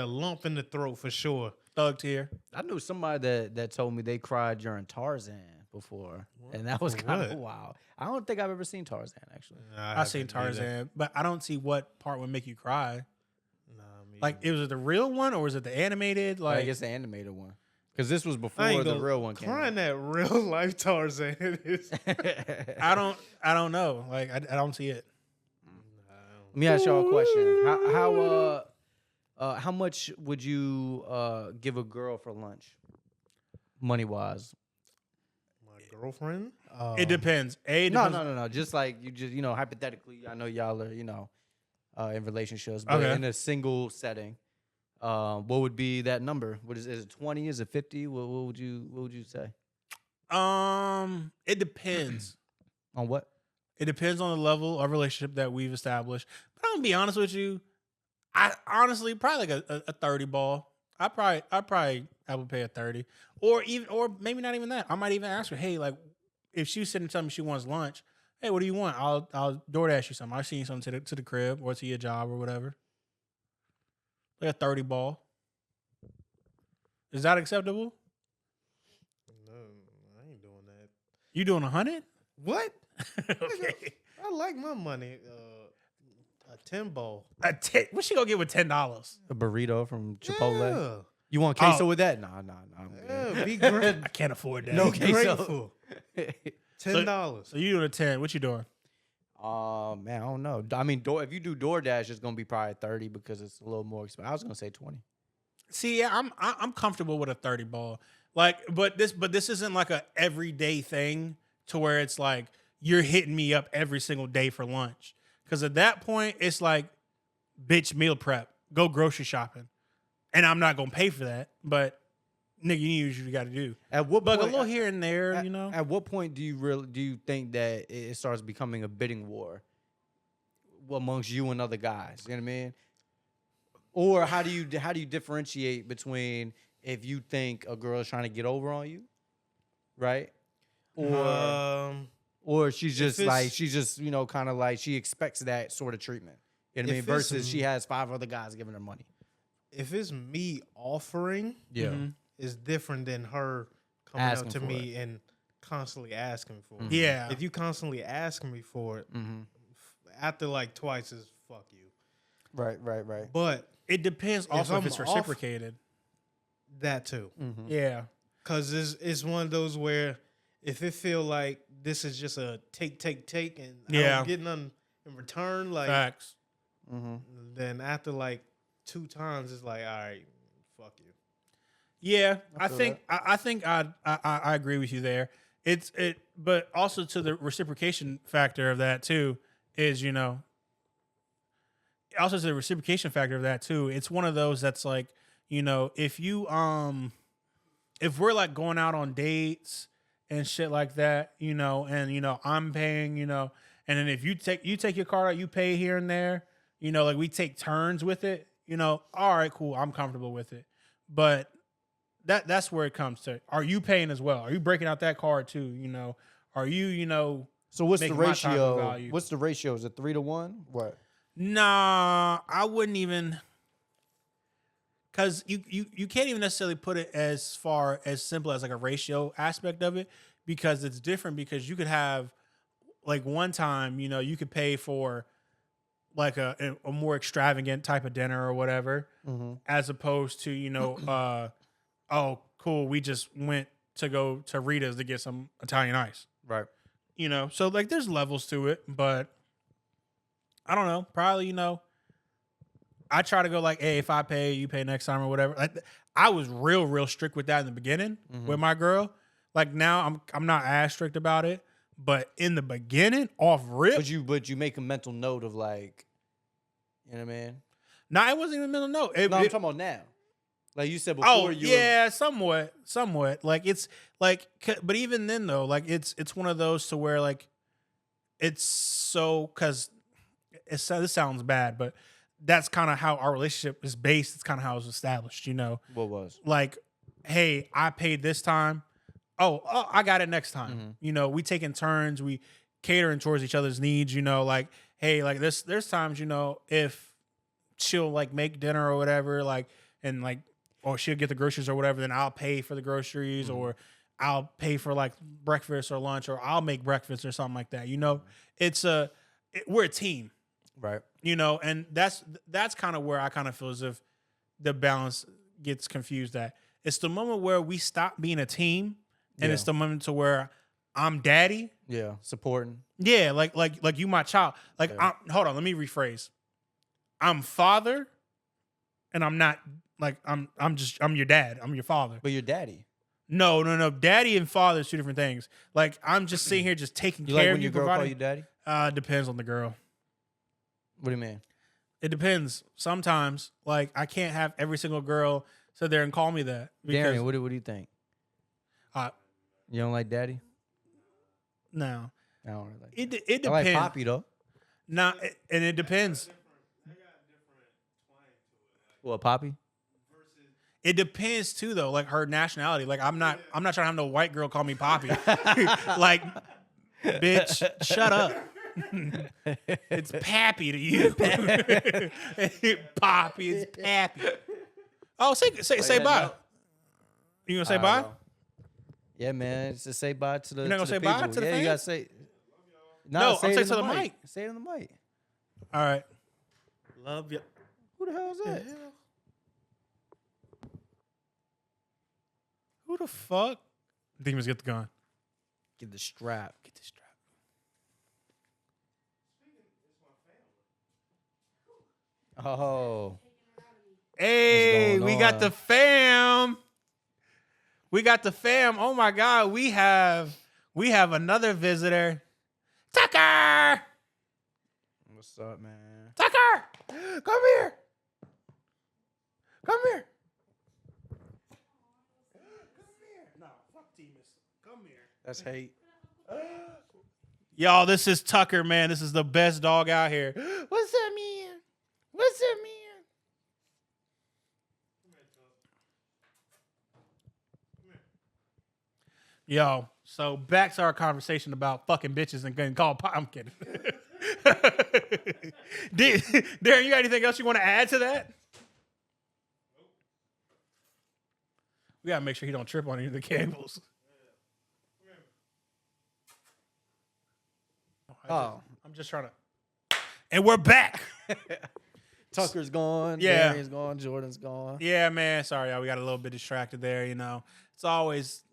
lump in the throat for sure. thug tear. I knew somebody that told me they cried during Tarzan before, and that was kind of wild. I don't think I've ever seen Tarzan, actually. Nah, I've seen Tarzan, but I don't see what part would make you cry. Nah, Like, was it the real one or was it the animated? Like, I guess the animated one. Because this was before the real one came out. Crying that real life Tarzan is. I don't know. Like, I don't see it. Let me ask y'all a question. How much would you give a girl for lunch, money wise? My girlfriend? It depends. No. Just like hypothetically, I know y'all are in relationships, but in a single setting, what would be that number? Is it 20? Is it 50? What would you say? It depends. On what? It depends on the level of relationship that we've established. But I'm gonna be honest with you. I honestly probably like a 30 ball. I would pay a 30, or maybe not even that. I might even ask her, hey, like if she's sitting and telling me she wants lunch, hey, what do you want? I'll DoorDash you something. I'll send you something to the crib or to your job or whatever. Like a 30 ball. Is that acceptable? No, I ain't doing that. You doing 100? What? Okay. I like my money. A 10 ball. What she gonna get with $10? A burrito from Chipotle. Yeah. You want queso with that? Nah. I'm good. Yeah, be great. I can't afford that. No Be queso. grateful. $10. So you doing a 10? What you doing? Man, I don't know. I mean, if you do DoorDash, it's gonna be probably 30 because it's a little more expensive. I was gonna say 20. See, yeah, I'm comfortable with a 30 ball. Like, but this isn't like a everyday thing to where it's like you're hitting me up every single day for lunch. Because at that point, it's like, bitch, meal prep, go grocery shopping, and I'm not gonna pay for that. But nigga, you usually got to do. At what But a point, little here and there, you know. At what point do you think that it starts becoming a bidding war amongst you and other guys? You know what I mean? Or how do you differentiate between if you think a girl is trying to get over on you, right? Or she's just kind of like she expects that sort of treatment. You know what I mean? Versus she has 5 other guys giving her money. If it's me offering, is different than her coming Asking up to for me and constantly asking for it. Yeah. If you constantly asking me for it, after like twice is fuck you. Right. But It depends also if I'm it's off- reciprocated. that too. Yeah. Because it's one of those where if it feel like this is just a take, and I Yeah. don't get nothing in return, like Facts. then after like 2 times, it's like, all right, fuck you. Yeah, I think I agree with you there. But also to the reciprocation factor of that too is also to the reciprocation factor of that too. It's one of those that's like if you if we're like going out on dates and shit like that, and I'm paying, and then if you take your card out, you pay here and there, like we take turns with it, all right, cool, I'm comfortable with it, but. That's where it comes to. Are you paying as well? Are you breaking out that card too? Are you So what's the making my time of ratio? value? What's the ratio? Is it 3 to 1? What? Nah, I wouldn't even. Because you can't even necessarily put it as far as simple as like a ratio aspect of it, because it's different. Because you could have like one time, you could pay for like a more extravagant type of dinner or whatever, as opposed to oh, cool, we just went to go to Rita's to get some Italian ice. Right. So like there's levels to it, but I don't know. Probably, I try to go like, hey, if I pay, you pay next time or whatever. Like I was real strict with that in the beginning with my girl. Like now I'm not as strict about it, but in the beginning, off rip. But you make a mental note of like, you know what I mean? Nah, it wasn't even a mental note. I'm talking about now. Like you said before, Oh yeah, somewhat. Like it's like, but even then though, like it's one of those to where like it's so because this sounds bad, but that's kind of how our relationship is based. It's kind of how it was established. What was? Like, hey, I paid this time. Oh, I got it next time. We taking turns. We catering towards each other's needs. Like, hey, like there's times if she'll like make dinner or whatever, like and like. Or she'll get the groceries or whatever, then I'll pay for the groceries, or I'll pay for like breakfast or lunch, or I'll make breakfast or something like that. We're a team, right? And that's kind of where I kind of feel as if the balance gets confused. That it's the moment where we stop being a team, and it's the moment to where I'm daddy, supporting, like you my child, like hold on, let me rephrase, I'm father, and I'm not. Like I'm your dad. I'm your father. But your daddy. No. Daddy and father is 2 different things. Like I'm just sitting here just taking You care like of when you. your girl call you daddy? Depends on the girl. What do you mean? It depends. Sometimes, like I can't have every single girl sit there and call me that. Darian, what do you think? You don't like daddy? No. I don't really like It depends. I like Poppy though. Nah, and it depends. What, Poppy? It depends too, though. Like her nationality. Like I'm not trying to have no white girl call me Poppy. Like, bitch, shut up. It's Pappy to you. Poppy is Pappy. Oh, say bye. You gonna say bye? Yeah, man. It's to say bye to the. You're not gonna to say the bye people. to the Yeah, fans? you gotta say. No, say I'm it saying in to the mic. Say it on the mic. All right. Love you. Who the hell is that? Who the fuck? Demons, get the gun. Get the strap. Get the strap. Oh. Hey, going we got on? the fam. We got the fam. Oh my God, we have another visitor. Tucker! What's up, man? Tucker! Come here. Come here. No, fuck Demas. Come here. That's hate. Y'all, this is Tucker, man. This is the best dog out here. What's up, man? What's up, man? Yo, so back to our conversation about fucking bitches and getting called I'm kidding. Darren, you got anything else you want to add to that? We gotta make sure he don't trip on any of the cables. I'm just trying to. And we're back. Tucker's gone. Yeah. Darian's gone. Jordan's gone. Yeah, man. Sorry, y'all. We got a little bit distracted there. You know, you always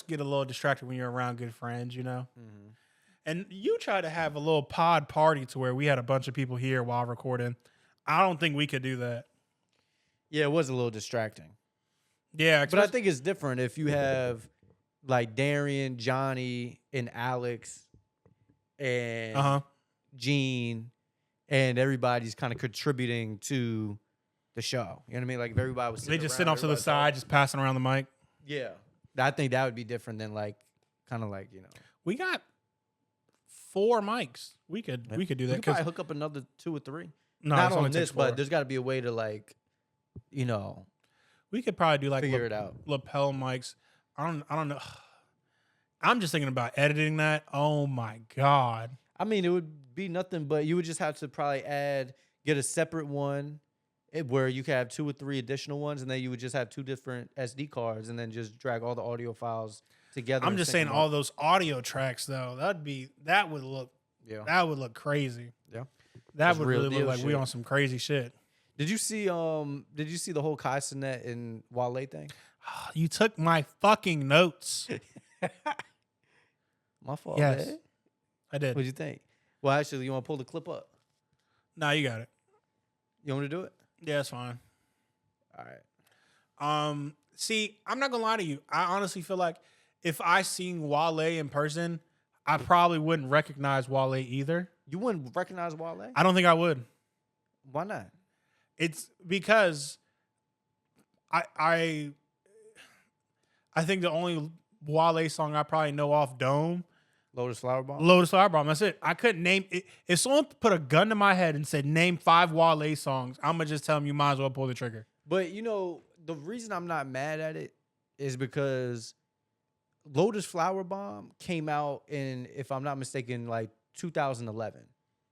get a little distracted when you're around good friends. You know, and you try to have a little pod party to where we had a bunch of people here while recording. I don't think we could do that. Yeah, it was a little distracting. Yeah, But I think it's different if you have like Darian, Johnny, and Alex, and Gene, and everybody's kind of contributing to the show. You know what I mean? Like if everybody was they just sit off to the side, just passing around the mic. Yeah, I think that would be different than like kind of like We got 4 mics. We could do we that could because probably hook up another 2 or 3. no, Not it's only on this, takes 4. but there's got to be a way to like, We could probably do like figure it out. lapel mics. I don't know. I'm just thinking about editing that. Oh my God. I mean, it would be nothing, but you would just have to probably get a separate one where you could have 2 or 3 additional ones, and then you would just have 2 different SD cards, and then just drag all the audio files together. I'm and just sync saying them all up. those audio tracks though. That would look crazy. Yeah. That That's would real really look deal like we shit. on some crazy shit. Did you see the whole Kai Cenat and Wale thing? You took my fucking notes. My fault. Yes. Man. I did. What'd you think? Well, actually, you want to pull the clip up? Nah, you got it. You want me to do it? Yeah, it's fine. All right. See, I'm not gonna lie to you. I honestly feel like if I seen Wale in person, I probably wouldn't recognize Wale either. You wouldn't recognize Wale? I don't think I would. Why not? It's because I think the only Wale song I probably know off Dome, Lotus Flower Bomb? Lotus Flower Bomb. That's it. I couldn't name it. If someone put a gun to my head and said name 5 Wale songs, I'm gonna just tell them you might as well pull the trigger. But the reason I'm not mad at it is because Lotus Flower Bomb came out in, if I'm not mistaken, like 2011,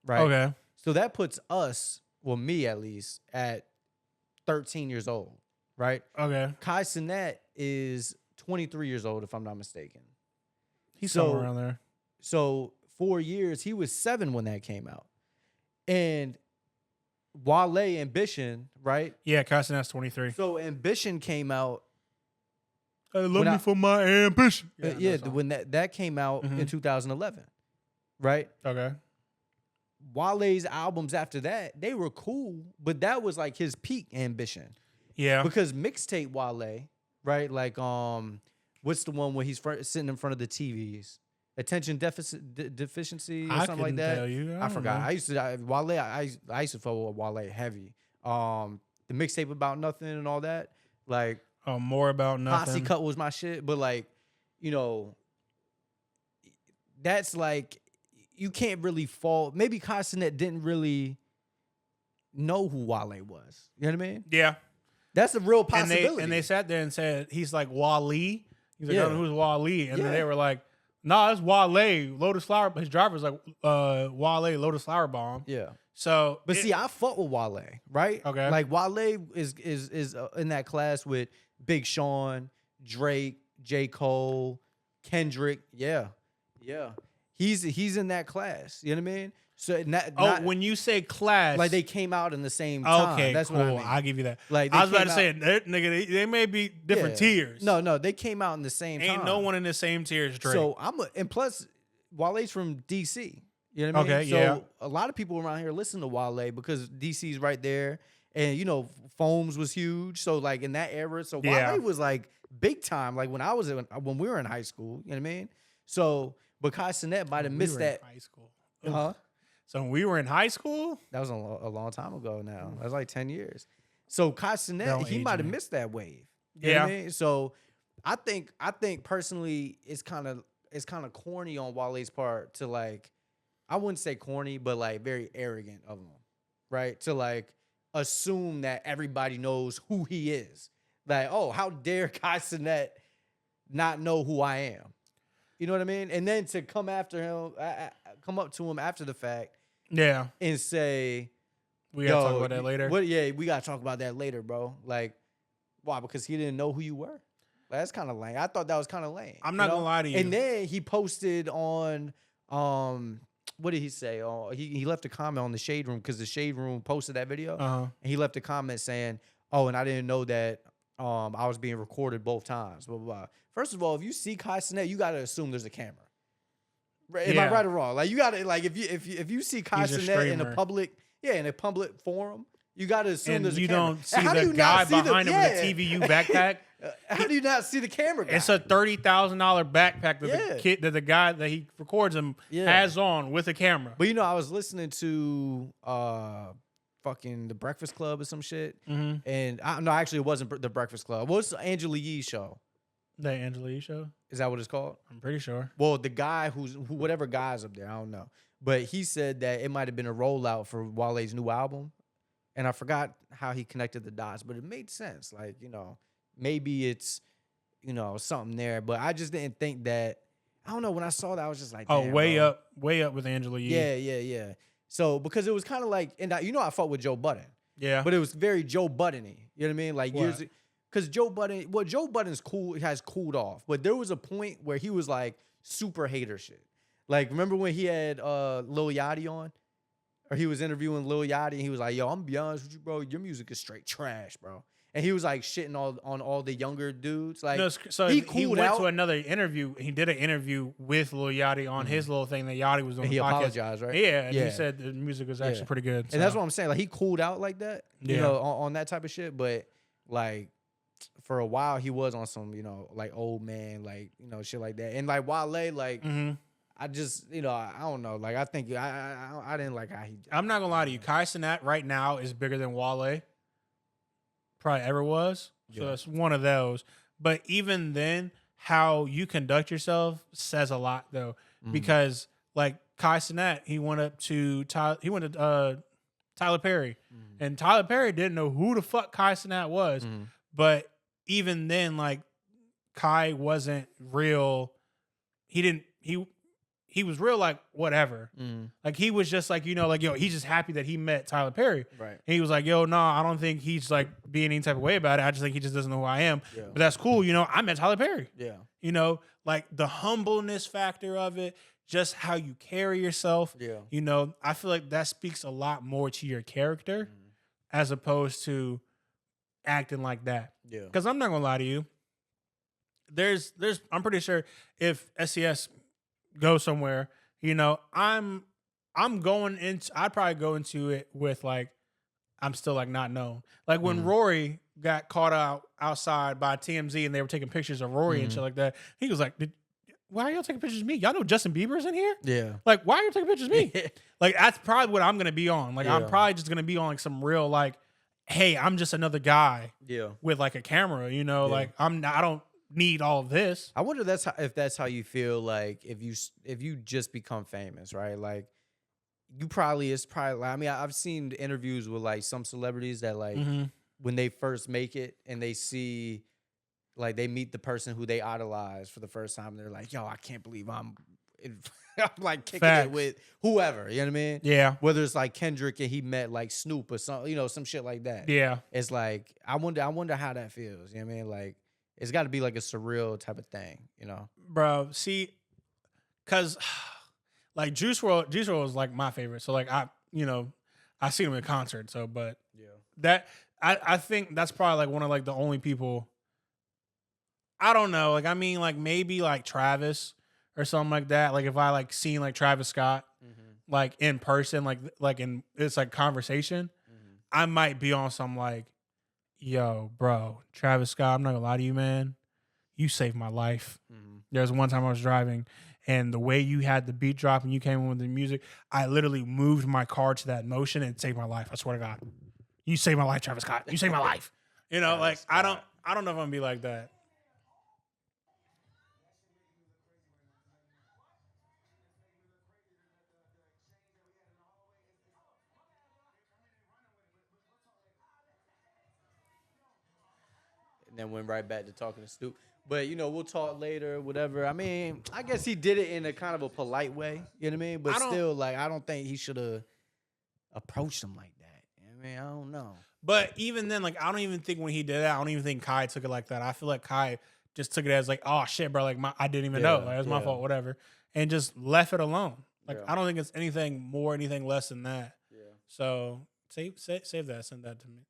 right? Okay. So that puts us, well, me at least, at 13 years old, right? Okay. Kai Cenat is 23 years old, if I'm not mistaken. He's So- somewhere around there. So 4 years, he was 7 when that came out. And Wale Ambition, right? Yeah, Castanet's 23. So Ambition came out. I love When me I- for my ambition. When that came out in 2011, right? Okay. Wale's albums after that, they were cool, but that was like his peak Ambition. Yeah. Because mixtape Wale, right? Like what's the one where he's sitting in front of the TVs? Attention deficiency or I something like couldn't that. tell you. I I don't forgot. know. I used to follow Wale heavy. The mixtape About Nothing and all that. Like Oh, more about nothing. Posse Cut was my shit, but like, that's like you can't really fault. Maybe Kai Cenat didn't really know who Wale was. You know what I mean? Yeah. That's a real And possibility. they sat there and said he's like Wale. He's like, Yeah. oh, who's Wale? And then Yeah. they were like, nah, it's Wale. Lotus Flower. His driver's like Wale Lotus Flower Bomb. yeah. So, But see, I fuck with Wale, right? Okay. Like Wale is in that class with Big Sean, Drake, J. Cole, Kendrick. Yeah. He's in that class. You know what I mean? So when you say class, like they came out in the same time. okay, That's cool. what I mean. I'll give you that. Like, I was they about to say, came nigga, they may be different Yeah. tiers. No, they came out in the same time. Ain't no one in the same tier as Drake. So and plus, Wale's from DC. You know what I mean? Okay, So yeah. a lot of people around here listen to Wale because DC's right there. And, you know, Foams was huge. So, like, in that era, so Yeah. Wale was, like, big time. Like, when we were in high school, you know what I mean? So, but Kai Cenat might have We missed were in that. high school. Huh? So when we were in high school, That was a long time ago now. That was like 10 years. So Kai Cenat, Don't he age might have me. missed that wave. You know yeah, what I mean? So I think personally it's kind of corny on Wale's part to, like, I wouldn't say corny, but like very arrogant of him. Right? To, like, assume that everybody knows who he is. Like, oh, how dare Kai Cenat not know who I am? You know what I mean? And then to come after him, come up to him after the fact yeah, and say, we gotta talk yo, about that later. What? Yeah, we gotta talk about that later, bro. Like, why? Because he didn't know who you were. Like, that's kind of lame. I thought that was kind of lame. I'm not gonna lie to you. And then he posted on, what did he say? Oh, he left a comment on the Shade Room because the Shade Room posted that video, and he left a comment saying, "Oh, and I didn't know that I was being recorded both times." Blah blah blah. First of all, if you see Kai Cenat, you gotta assume there's a camera. Right? Am I Yeah. right or wrong? Like, you gotta, like, if you see Kai He's a Cenat in a streamer. public. Yeah, in a public forum, you got to assume And there's a you camera. don't see And how do the you guy not see behind him with a yeah. TVU backpack. How do you not see the camera guy? It's a $30,000 backpack that Yeah. the kid, that the guy that he records him Yeah. has on with a camera. But, you know, I was listening to fucking The Breakfast Club or some shit. Mm-hmm. And, no, actually, it wasn't The Breakfast Club. What's Angela Yee's show? The Angela Yee show. Is that what it's called? I'm pretty sure. Well, the guy whatever guy's up there, I don't know. But he said that it might have been a rollout for Wale's new album. And I forgot how he connected the dots, but it made sense. Like, you know, maybe it's, you know, something there. But I just didn't think that. I don't know. When I saw that, I was just like, Oh, damn, way bro. up with Angela Yee. Yeah. So, because it was kind of like, and you know, I fought with Joe Budden, Yeah. but it was very Joe Budden-y. You know what I mean? Like, What? because Joe Budden's has cooled off. But there was a point where he was like super hater shit. Like, remember when he had Lil Yachty on? Or he was interviewing Lil Yachty, and he was like, yo, I'm gonna be honest with you, bro. Your music is straight trash, bro. And he was like shitting on all the younger dudes. Like, No, so he he cooled went out. to another interview. He did an interview with Lil Yachty on his little thing that Yachty was doing. And he the podcast. apologized, right? Yeah, and Yeah. he said the music was actually Yeah. pretty good. And that's what I'm saying. Like, he cooled out like that, you Yeah. know, on that type of shit. But, like, for a while, he was on some, you know, like, old man, like, you know, shit like that. And, like, Wale, like, Mm-hmm. I just, you know, I don't know. Like, I think I didn't like how he. I'm not gonna lie to you. Kai Cenat right now is bigger than Wale probably ever was. So Yeah. it's one of those. But even then, how you conduct yourself says a lot, though, because like Kai Cenat, he went to Tyler Perry, and Tyler Perry didn't know who the fuck Kai Cenat was. But even then, like, Kai wasn't real. He was real, like, whatever. Like, he was just like, you know, like, yo, he's just happy that he met Tyler Perry. Right. And he was like, yo, no, I don't think he's like being any type of way about it. I just think he just doesn't know who I am. Yeah. But that's cool. You know, I met Tyler Perry. Yeah. You know, like the humbleness factor of it, just how you carry yourself. Yeah. You know, I feel like that speaks a lot more to your character as opposed to acting like that. Yeah. Because I'm not gonna lie to you. I'm pretty sure if SCS goes somewhere, you know, I'd probably go into it with like, I'm still like not known. Like when Rory got caught outside by TMZ and they were taking pictures of Rory and shit like that, he was like, why are y'all taking pictures of me? Y'all know Justin Bieber's in here? Yeah. Like, why are you taking pictures of me? Like, that's probably what I'm gonna be on. Like, I'm Yeah. probably just gonna be on like some real like, hey, I'm just another guy Yeah. with like a camera, you know, Yeah. like I don't need all this. I wonder if that's how you feel, like if you just become famous, right? Like, it's probably I mean, I've seen interviews with like some celebrities that like when they first make it and they see, like, they meet the person who they idolize for the first time, they're like, yo, I can't believe I'm like kicking Facts. it with whoever, you know what I mean? Yeah. Whether it's like Kendrick and he met like Snoop or some, you know, some shit like that. Yeah. It's like, I wonder how that feels, you know what I mean? Like, it's got to be like a surreal type of thing, you know? Bro, see, cause like Juice WRLD was like my favorite. So like I seen him in concert. So, but that I think that's probably like one of like the only people. I don't know. Like, I mean, like maybe like Travis or something like that. Like if I like seen like Travis Scott, like in person, like in it's like conversation, I might be on some like, yo, bro, Travis Scott, I'm not gonna lie to you, man. You saved my life. There's one time I was driving and the way you had the beat drop and you came in with the music, I literally moved my car to that motion and saved my life. I swear to God. You saved my life, Travis Scott. You saved my life. You know, like I don't know if I'm gonna be like that. And then went right back to talking to Snoop. But we'll talk later, whatever. I mean, I guess he did it in a kind of a polite way. You know what I mean? But still, like, I don't think he should have approached him like that. You know what I mean, I don't know. But even then, like, I don't even think when he did that, I don't even think Kai took it like that. I feel like Kai just took it as like, oh shit, bro, like I didn't even know. Like, it was my fault, whatever. And just left it alone. Like, I don't think it's anything more, anything less than that. Yeah. So save that, send that to me.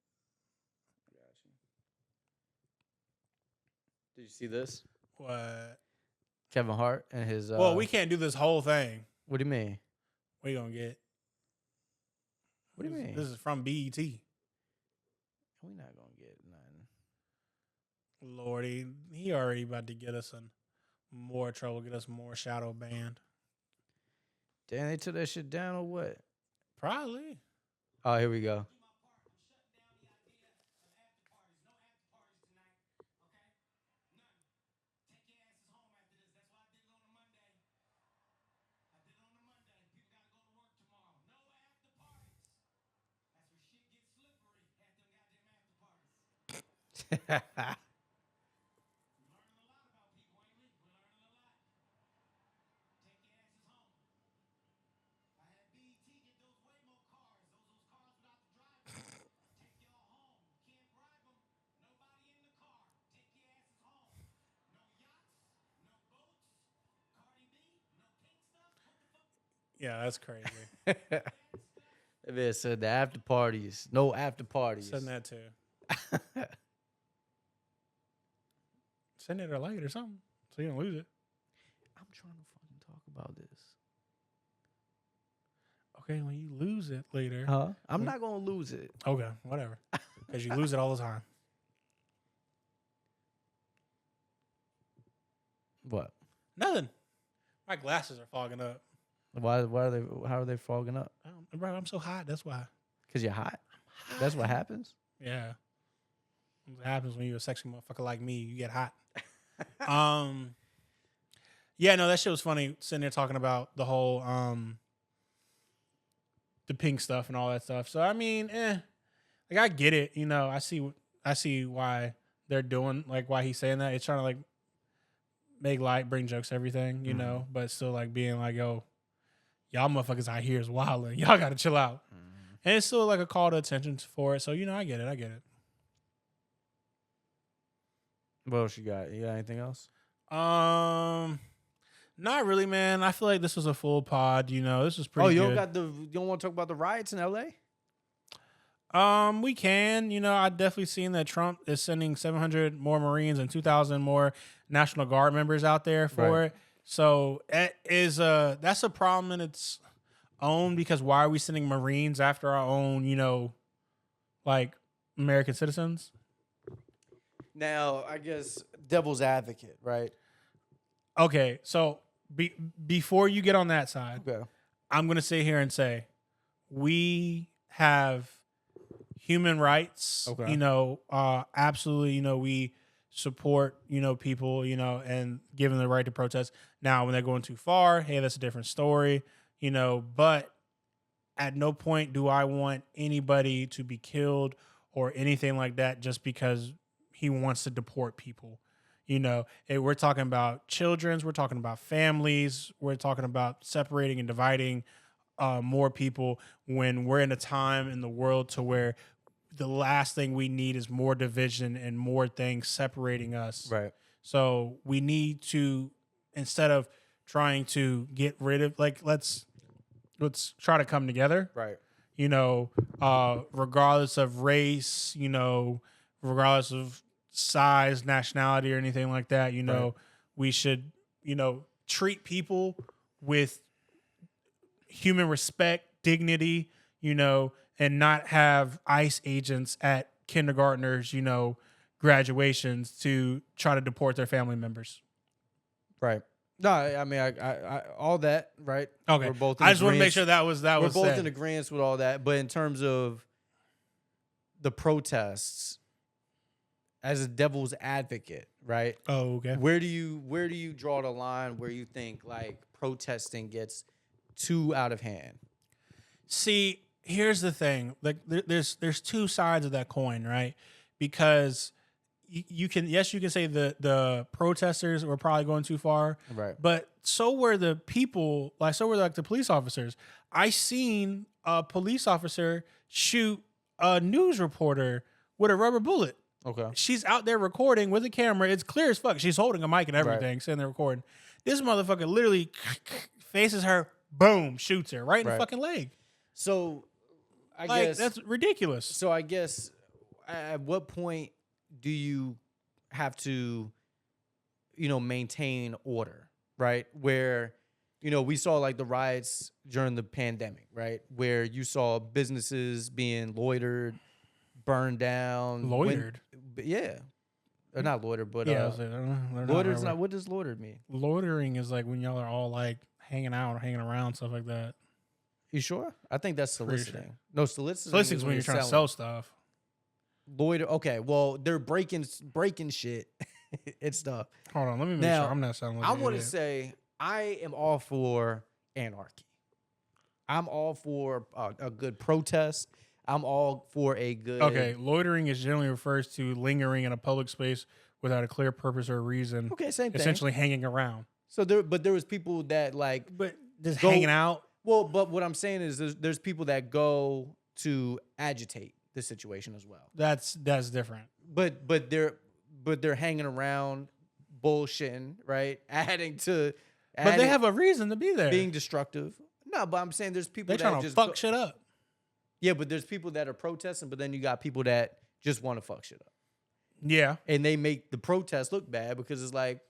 Did you see this? What? Kevin Hart and his. Well, we can't do this whole thing. What do you mean? What are you gonna get? What do you mean? This is from BET. We're not gonna get nothing. Lordy, he already about to get us in more trouble, get us more shadow banned. Damn, they took that shit down or what? Probably. Oh, here we go. Yeah, that's crazy. That man said the after parties. No after parties. Send that too. Send it or like it or something so you don't lose it. I'm trying to fucking talk about this. Okay, when you lose it later. Huh? I'm not going to lose it. Okay, whatever. Because you lose it all the time. What? Nothing. My glasses are fogging up. Why are they? How are they fogging up? Bro, I'm so hot. That's why. Because you're hot? That's what happens? Yeah. What happens when you're a sexy motherfucker like me? You get hot. Yeah, no, that shit was funny. Sitting there talking about the whole the pink stuff and all that stuff. So I mean, like I get it. You know, I see why they're doing like why he's saying that. It's trying to like make light, bring jokes, everything. You know, but still like being like, yo, y'all motherfuckers out here is wilding. Y'all gotta chill out. And it's still like a call to attention for it. So you know, I get it. What else you got? You got anything else? Not really, man. I feel like this was a full pod. You know, this was pretty. You good. you don't want to talk about the riots in LA? We can. You know, I definitely seen that Trump is sending 700 more Marines and 2,000 more National Guard members out there for it. So it is that's a problem in its own because why are we sending Marines after our own, you know, like American citizens? Now, I guess devil's advocate, right? Okay, so before you get on that side, Okay. I'm going to sit here and say we have human rights, Okay. you know, absolutely, you know, we support, you know, people, you know, and give them the right to protest. Now, when they're going too far, hey, that's a different story, you know, but at no point do I want anybody to be killed or anything like that just because he wants to deport people. You know, we're talking about children's, we're talking about families, we're talking about separating and dividing more people when we're in a time in the world to where the last thing we need is more division and more things separating us. Right. So we need to, instead of trying to get rid of, like, let's try to come together. Right. You know, regardless of race, you know, regardless of size, nationality, or anything like that, you know, we should, you know, treat people with human respect, dignity, and not have ICE agents at kindergartners, graduations to try to deport their family members. Right. No, I mean, I all that, right? Okay. We're both. I just want to make sure that was we're was both said. in agreement with all that. But in terms of the protests, as a devil's advocate, right? Oh, okay. Where do you draw the line where you think like protesting gets too out of hand? See, here's the thing. Like, there's two sides of that coin, right? Because you can say the protesters were probably going too far, Right. but so were the people, so were the police officers. I seen a police officer shoot a news reporter with a rubber bullet. Okay. She's out there recording with a camera. It's clear as fuck. She's holding a mic and everything, sitting there recording. This motherfucker literally faces her, boom, shoots her right in the fucking leg. So, I Like, guess that's ridiculous. So I guess at what point do you have to, maintain order, right? Where, we saw like the riots during the pandemic, right? Where you saw businesses being loitered, burned down. Yeah. Or not loitered, but Yeah, I was like, I don't know, loitered's not, what does loitered mean? loitering is like when y'all are all like hanging out or hanging around, stuff like that. You sure? I think that's Pretty soliciting. sure. No, soliciting. Soliciting is when you're trying to sell stuff. Loiter. Okay, well, they're breaking shit and stuff. Hold on, let me make Now, sure I'm not sounding like I an want to idiot. say I am all for anarchy. I'm all for a good protest. I'm all for a good. Okay, loitering is generally refers to lingering in a public space without a clear purpose or reason. Okay, same thing. Essentially hanging around. So there was people that like. But just Go- hanging out. Well, but what I'm saying is there's people that go to agitate the situation as well. That's different. But they're hanging around, bullshitting, right? But they have a reason to be there. being destructive. No, but I'm saying there's people They're that trying to just fuck shit up. Yeah, but there's people that are protesting, but then you got people that just want to fuck shit up. Yeah. And they make the protest look bad because it's like,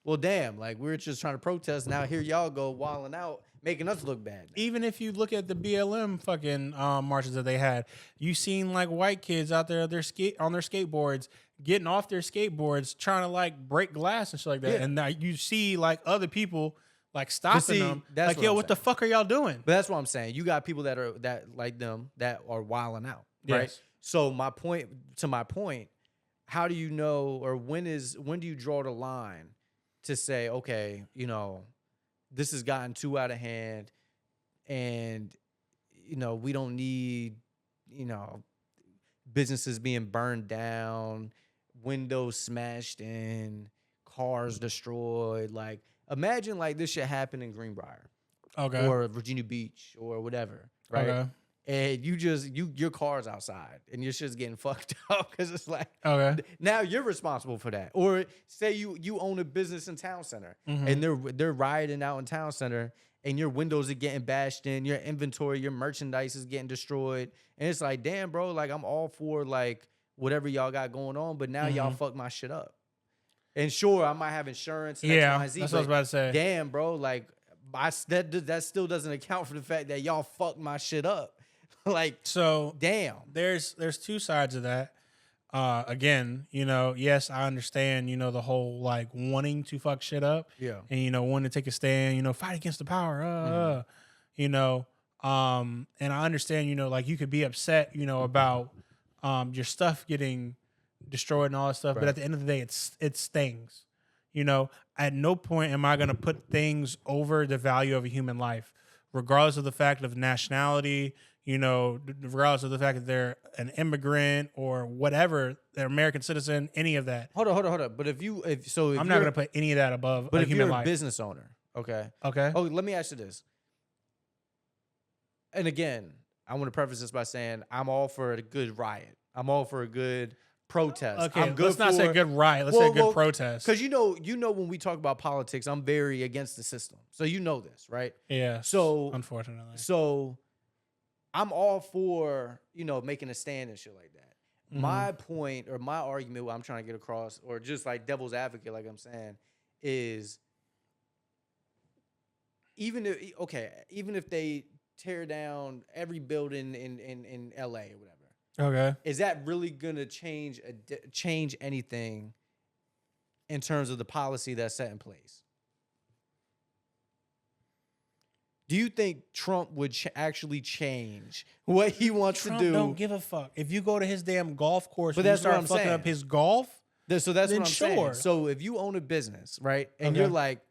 well, damn, like we're just trying to protest. Now here y'all go wilding out, making us look bad. Even if you look at the BLM fucking marches that they had, you seen like white kids out there on their skateboards, getting off their skateboards, trying to like break glass and shit like that. Yeah. And now you see like other people like stopping see, them. that's Like, what yo, I'm what the saying. fuck are y'all doing? But that's what I'm saying. You got people that are like them that are wilding out, right? Yes. So my point, how do you know, or when do you draw the line to say, okay, this has gotten too out of hand, and we don't need businesses being burned down, windows smashed in, cars destroyed. Like, imagine like this shit happened in Greenbrier Okay. or Virginia Beach or whatever, right? Okay. And your car's outside and your shit's getting fucked up because it's like, Okay. now you're responsible for that. Or say you own a business in town center and they're rioting out in town center and your windows are getting bashed in, your inventory, your merchandise is getting destroyed. And it's like, damn, bro, like I'm all for like whatever y'all got going on, but now y'all fuck my shit up. And sure, I might have insurance and X, Yeah, Y, and Z, that's what I was but about to say. damn, bro, like that still doesn't account for the fact that y'all fucked my shit up. Like, So damn. there's two sides of that. Again, yes, I understand, the whole like wanting to fuck shit up. Yeah. And wanting to take a stand, fight against the power. And I understand, like you could be upset, about your stuff getting destroyed and all that stuff, but at the end of the day, it stings. At no point am I gonna put things over the value of a human life, regardless of the fact of nationality, regardless of the fact that they're an immigrant or whatever, they're American citizen, any of that. Hold on. But if I'm not gonna put any of that above But a if human you're a life. business owner, okay. Okay. Oh, let me ask you this. And again, I want to preface this by saying I'm all for a good riot. I'm all for a good protest. Okay. I'm good Let's not say for- good riot. Let's say good protest. Because you know when we talk about politics, I'm very against the system. So you know this, right? Yeah. So unfortunately. So I'm all for, making a stand and shit like that. My point or my argument, what I'm trying to get across, or just like devil's advocate, like I'm saying, is even if they tear down every building in LA or whatever, Okay. is that really gonna change anything in terms of the policy that's set in place? Do you think Trump would actually change what he wants Trump to do? don't give a fuck. If you go to his damn golf course, But and you that's what start I'm fucking saying. up his golf. So that's then what I'm sure. saying. So if you own a business, right, and Okay. you're like,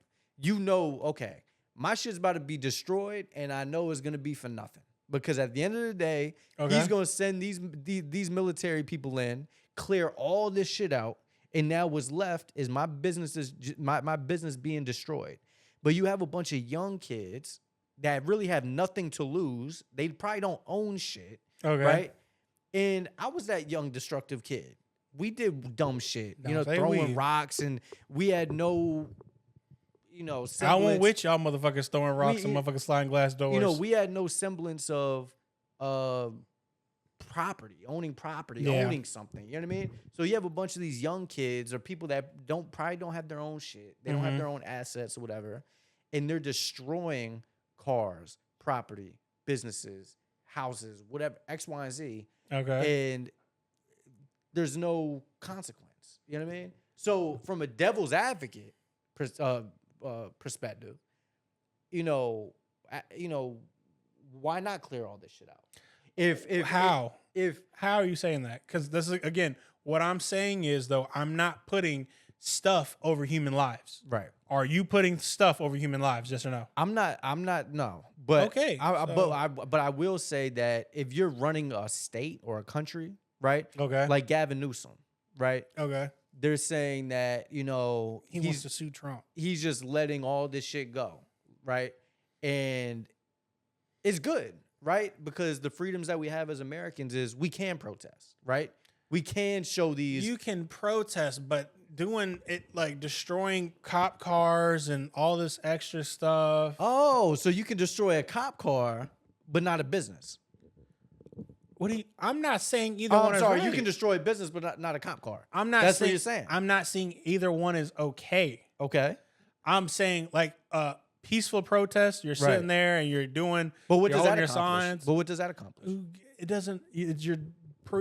okay, my shit's about to be destroyed, and I know it's gonna be for nothing because at the end of the day, Okay. he's gonna send these military people in, clear all this shit out, and now what's left is my business being destroyed. But you have a bunch of young kids that really have nothing to lose. They probably don't own shit, Okay. right? And I was that young destructive kid. We did dumb shit, Don't say throwing we. rocks, and we had no, I won't semblance. with y'all motherfuckers throwing rocks and motherfucking sliding glass doors. We had no semblance of owning property, Yeah. owning something. You know what I mean? So you have a bunch of these young kids or people that probably don't have their own shit. They don't have their own assets or whatever, and they're destroying cars, property, businesses, houses, whatever, X, Y, and Z. Okay. And there's no consequence. You know what I mean? So from a devil's advocate perspective, why not clear all this shit out? How are you saying that? Because this is again what I'm saying is though I'm not putting stuff over human lives. Right. Are you putting stuff over human lives? Yes or no? I'm not. No. But Okay, but I will say that if you're running a state or a country, right? Okay. Like Gavin Newsom, right? Okay. They're saying that He wants to sue Trump. he's just letting all this shit go, right? And it's good, right? Because the freedoms that we have as Americans is we can protest, right? We can show these. You can protest, but doing it like destroying cop cars and all this extra stuff. Oh, so you can destroy a cop car, but not a business. What do you? I'm not saying either Oh, one I'm is sorry. right. You can destroy a business, but not a cop car. I'm not. That's saying, what you're saying. I'm not saying either one is okay. Okay. I'm saying like peaceful protest. You're sitting there and you're doing. But what you're does that holding your accomplish? signs. But what does that accomplish? It doesn't. It's your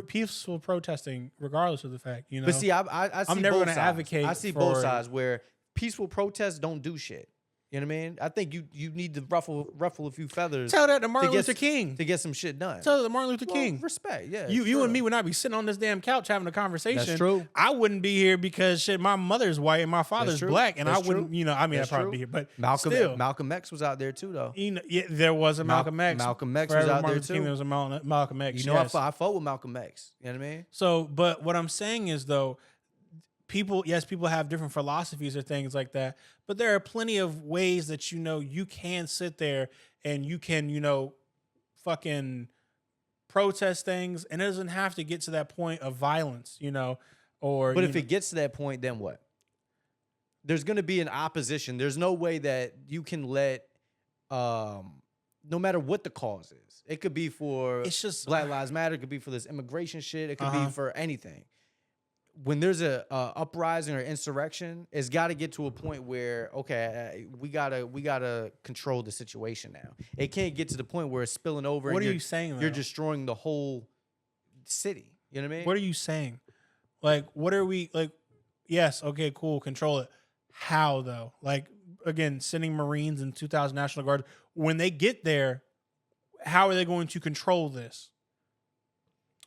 peaceful protesting, regardless of the fact. You know. But see, I see I'm never both gonna sides. advocate I see both for- sides where peaceful protests don't do shit. You know what I mean? I think you need to ruffle a few feathers Tell that to Martin get Luther s- King. to get some shit done. Tell that to Martin Luther Well, King. respect, yeah. You sure. and me would not be sitting on this damn couch having a conversation. That's true. I wouldn't be here because shit, my mother's white and my father's true. black, and That's I wouldn't. true. You know, I mean, That's I'd probably true. be here, but Malcolm still, X was out there too, though. you know, yeah, there was a Malcolm X. Malcolm X For was every out Martin there Luther King, too. there was a Malcolm X. You know, yes. I fought with Malcolm X. You know what I mean? So, but what I'm saying is though, people have different philosophies or things like that, but there are plenty of ways that you can sit there and you can fucking protest things, and it doesn't have to get to that point of violence, or But if it gets to that point, then what? There's going to be an opposition. There's no way that you can let, no matter what the cause is, it could be for It's just- Black Lives Matter. It could be for this immigration shit. It could Uh-huh. be for anything. When there's a uprising or insurrection, it's got to get to a point where we gotta control the situation now. It can't get to the point where it's spilling over. What and are you're- you saying, You're though? destroying the whole city. You know what I mean? What are you saying? Like, what are we like? Yes, okay, cool, control it. How though? Like, again, sending Marines and 2,000 National Guard. When they get there, how are they going to control this?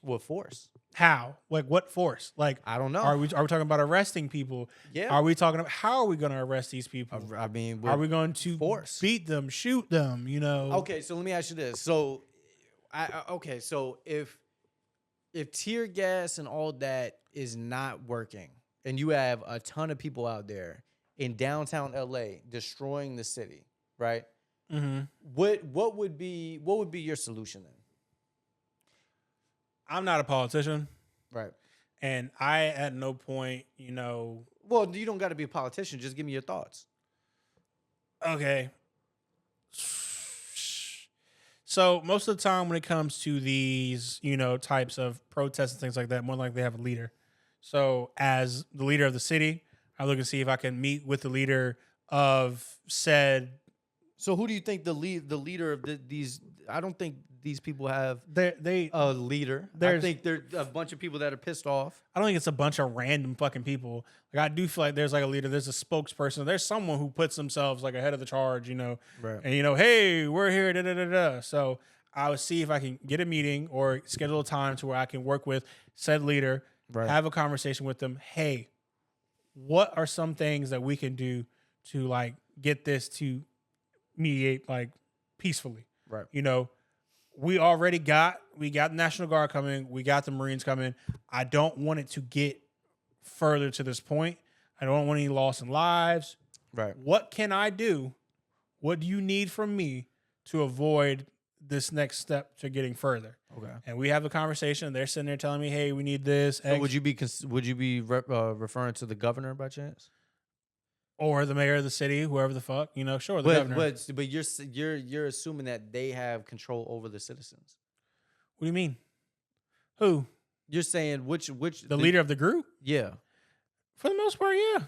What force? How? Like, what force? Like, I don't know. Are we talking about arresting people? Yeah. Are we talking about how are we going to arrest these people? I mean, Are we going to force? beat them, shoot them? Okay, so let me ask you this. So, so if tear gas and all that is not working, and you have a ton of people out there in downtown LA destroying the city, right? Mm-hmm. What would be your solution then? I'm not a politician, Right. and I at no point, Well, you don't got to be a politician. Just give me your thoughts. Okay. So most of the time when it comes to these, types of protests and things like that, more likely they have a leader. So as the leader of the city, I look and see if I can meet with the leader of said So who do you think the leader of these? I don't think these people have They a leader. I there's- think they're a bunch of people that are pissed off. I don't think it's a bunch of random fucking people. Like I do feel like there's like a leader, there's a spokesperson, there's someone who puts themselves like ahead of the charge, you know, Right. and hey, we're here, da da da da. So I would see if I can get a meeting or schedule a time to where I can work with said leader, Right. have a conversation with them. Hey, what are some things that we can do to like get this to mediate like peacefully? Right. You know, we got the National Guard coming, we got the Marines coming. I don't want it to get further to this point. I don't want any loss in lives. Right. What can I do? What do you need from me to avoid this next step to getting further? Okay. And we have a conversation. They're sitting there telling me, "Hey, we need this." So would you be referring to the governor by chance? or the mayor of the city, whoever the fuck, you know, sure, the governor. But you're assuming that they have control over the citizens. What do you mean? Who? You're saying which The leader of the group? Yeah. For the most part, yeah.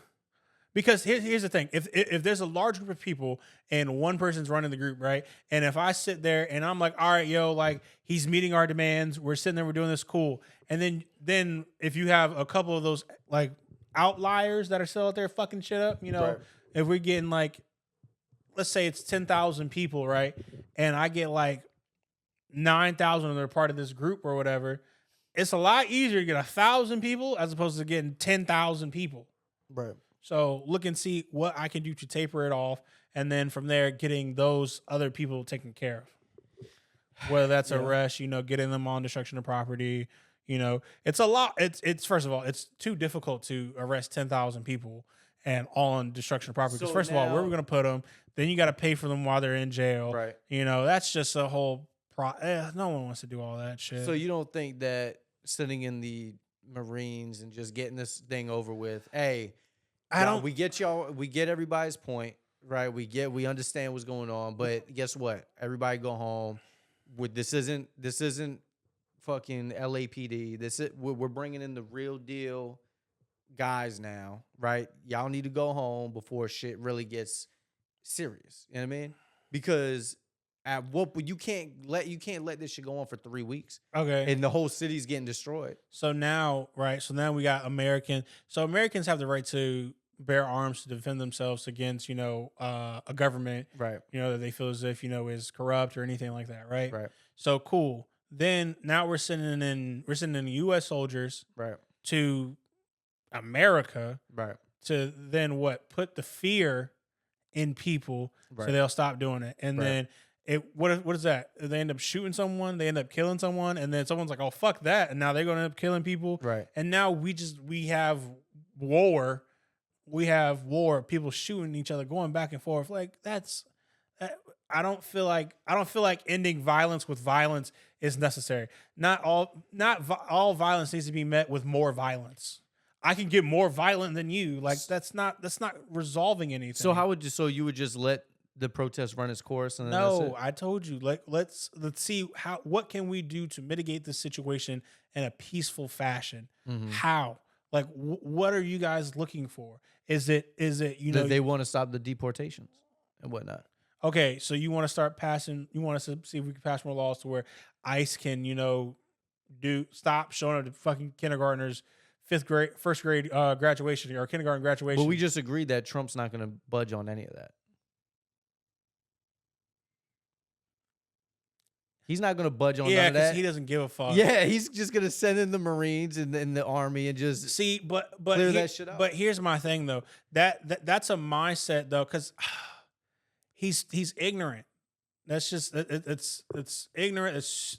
Because here's the thing: if there's a large group of people and one person's running the group, right? And if I sit there and I'm like, all right, yo, like he's meeting our demands, we're sitting there, we're doing this, cool. And then if you have a couple of those like outliers that are still out there fucking shit up, you know, Right. if we're getting like, let's say it's 10,000 people, right? And I get like 9,000 of them are part of this group or whatever. It's a lot easier to get 1,000 people as opposed to getting 10,000 people. Right. So look and see what I can do to taper it off, and then from there, getting those other people taken care of. Whether that's arrest, you know, getting them on destruction of property, you know, it's a lot. It's first of all, it's too difficult to arrest 10,000 people and all on destruction of property. Because So first of all, where are we now- going to put them? Then you got to pay for them while they're in jail. Right. You know, that's just a whole. No one wants to do all that shit. So you don't think that sitting in the Marines and just getting this thing over with? Hey, We get y'all. We get everybody's point, right? We understand what's going on, but guess what? Everybody go home. This isn't fucking LAPD. We're bringing in the real deal guys now, right? Y'all need to go home before shit really gets serious. You know what I mean? Because at what you can't let this shit go on for 3 weeks. Okay. And the whole city's getting destroyed. So now, right? So now we got So Americans have the right to bear arms to defend themselves against, you know, a government, Right. you know, that they feel as if, you know, is corrupt or anything like that, right? Right. So cool. Then now we're sending in U.S. soldiers Right. to America Right. to then put the fear in people Right. so they'll stop doing it, and Right. then what is that? They end up shooting someone, they end up killing someone, and then someone's like, "Oh fuck that," and now they're going to end up killing people, Right. And now we have war. We have war. People shooting each other, going back and forth. Like I don't feel like ending violence with violence is necessary. Not all violence needs to be met with more violence. I can get more violent than you. Like that's not resolving anything. So you would just let the protest run its course? And then that's No, it? I told you. Like let's see what can we do to mitigate this situation in a peaceful fashion. Mhm. How? Like what are you guys looking for? Is it you know That they want to stop the deportations and whatnot. okay, so you want to start passing, you want us to see if we can pass more laws to where ICE can, you know, stop showing up to fucking kindergartners, first grade graduation or kindergarten graduation. But we just agreed that Trump's not going to budge on any of that. He's not going to budge on none of because that. he doesn't give a fuck. Yeah, he's just going to send in the Marines and the army and just See, but clear that shit out. But here's my thing though. That's a mindset though, because he's ignorant. That's just it's ignorant. It's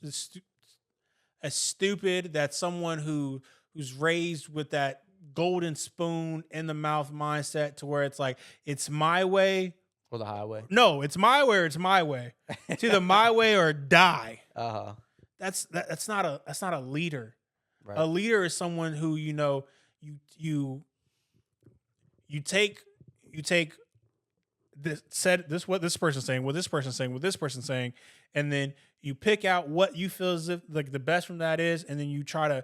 stupid that someone who's raised with that golden spoon in the mouth mindset to where it's like it's my way. or the highway. No, it's my way or it's my way. It's either my way or die. Uh-huh. That's not a leader. Right. A leader is someone who, you know, you take what this person's saying, what this person's saying, what this person's saying, and then you pick out what you feel as if like the best from that is, and then you try to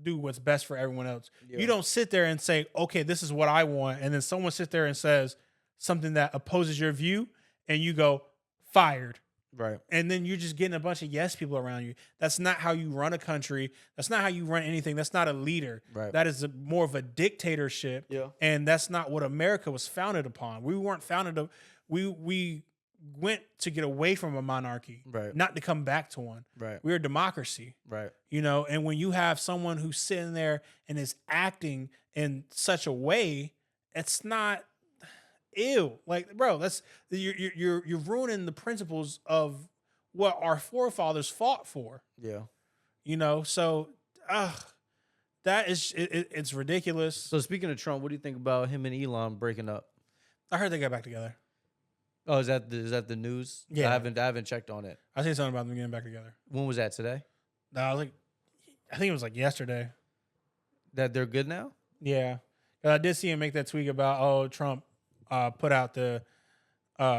do what's best for everyone else. Yeah. You don't sit there and say, okay, this is what I want, and then someone sits there and says something that opposes your view, and you go fired. Right. And then you're just getting a bunch of yes people around you. That's not how you run a country. That's not how you run anything. That's not a leader. Right. That is more of a dictatorship. Yeah. And that's not what America was founded upon. We weren't founded. We went to get away from a monarchy, Right. not to come back to one. Right. We're a democracy. Right. You know, and when you have someone who's sitting there and is acting in such a way, it's not ew. Like, bro, that's you're ruining the principles of what our forefathers fought for. Yeah. You know, so that is it's ridiculous. So speaking of Trump, what do you think about him and Elon breaking up? I heard they got back together. Oh, is that the news? Yeah. I haven't checked on it. I seen something about them getting back together. When was that, today? I was like, I think it was like yesterday. That they're good now? Yeah, 'cause I did see him make that tweet about Trump put out the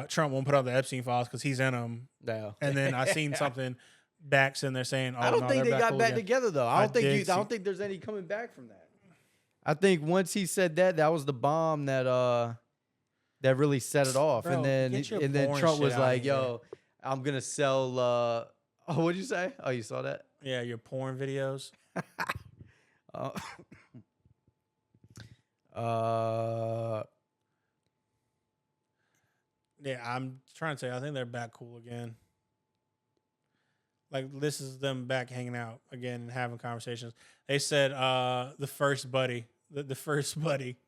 Trump won't put out the Epstein files because he's in them. Yeah. And then I seen something back in there saying, "Oh, I don't no, think they're they got cool back again." together though. I I did don't think there's any coming back from that. I think once he said that was the bomb that really set it off. Bro, and get your then porn Trump shit was outta like, here. "Yo, I'm gonna sell." Oh, what'd you say? Oh, you saw that? Yeah, your porn videos. Uh, Yeah, I'm trying to say, I think they're back cool again. Like, this is them back hanging out again and having conversations. They said the first buddy. The first buddy.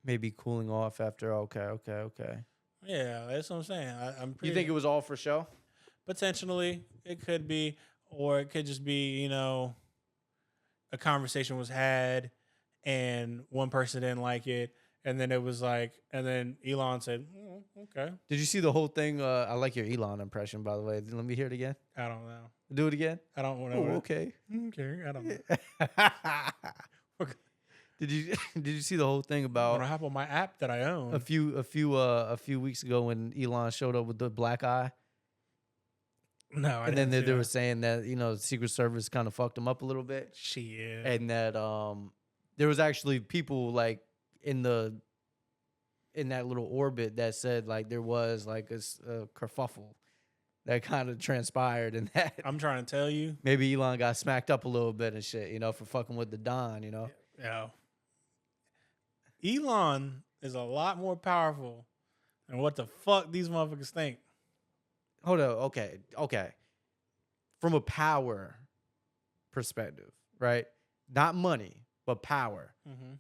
maybe cooling off after. Okay. Yeah, that's what I'm saying. I'm pretty You think it was all for show? potentially it could be, or it could just be, you know, a conversation was had and one person didn't like it, and then it was like, and then Elon said, okay, Did you see the whole thing? I like your Elon impression, by the way. Let me hear it again. I don't know. Do it again. I don't want to. Oh, okay. Okay, I don't know. Did you see the whole thing I about want to hop on my app that I own. a few weeks ago when Elon showed up with the black eye? No, I And then didn't they see were that. saying that, the Secret Service kind of fucked him up a little bit, Shit. and that there was actually people like in that little orbit that said like there was like a kerfuffle that kind of transpired, and that I'm trying to tell you. maybe Elon got smacked up a little bit and shit, for fucking with the Don, Yeah. Elon is a lot more powerful than what the fuck these motherfuckers think. Hold on, okay. From a power perspective, right? Not money, but power. Mm-hmm.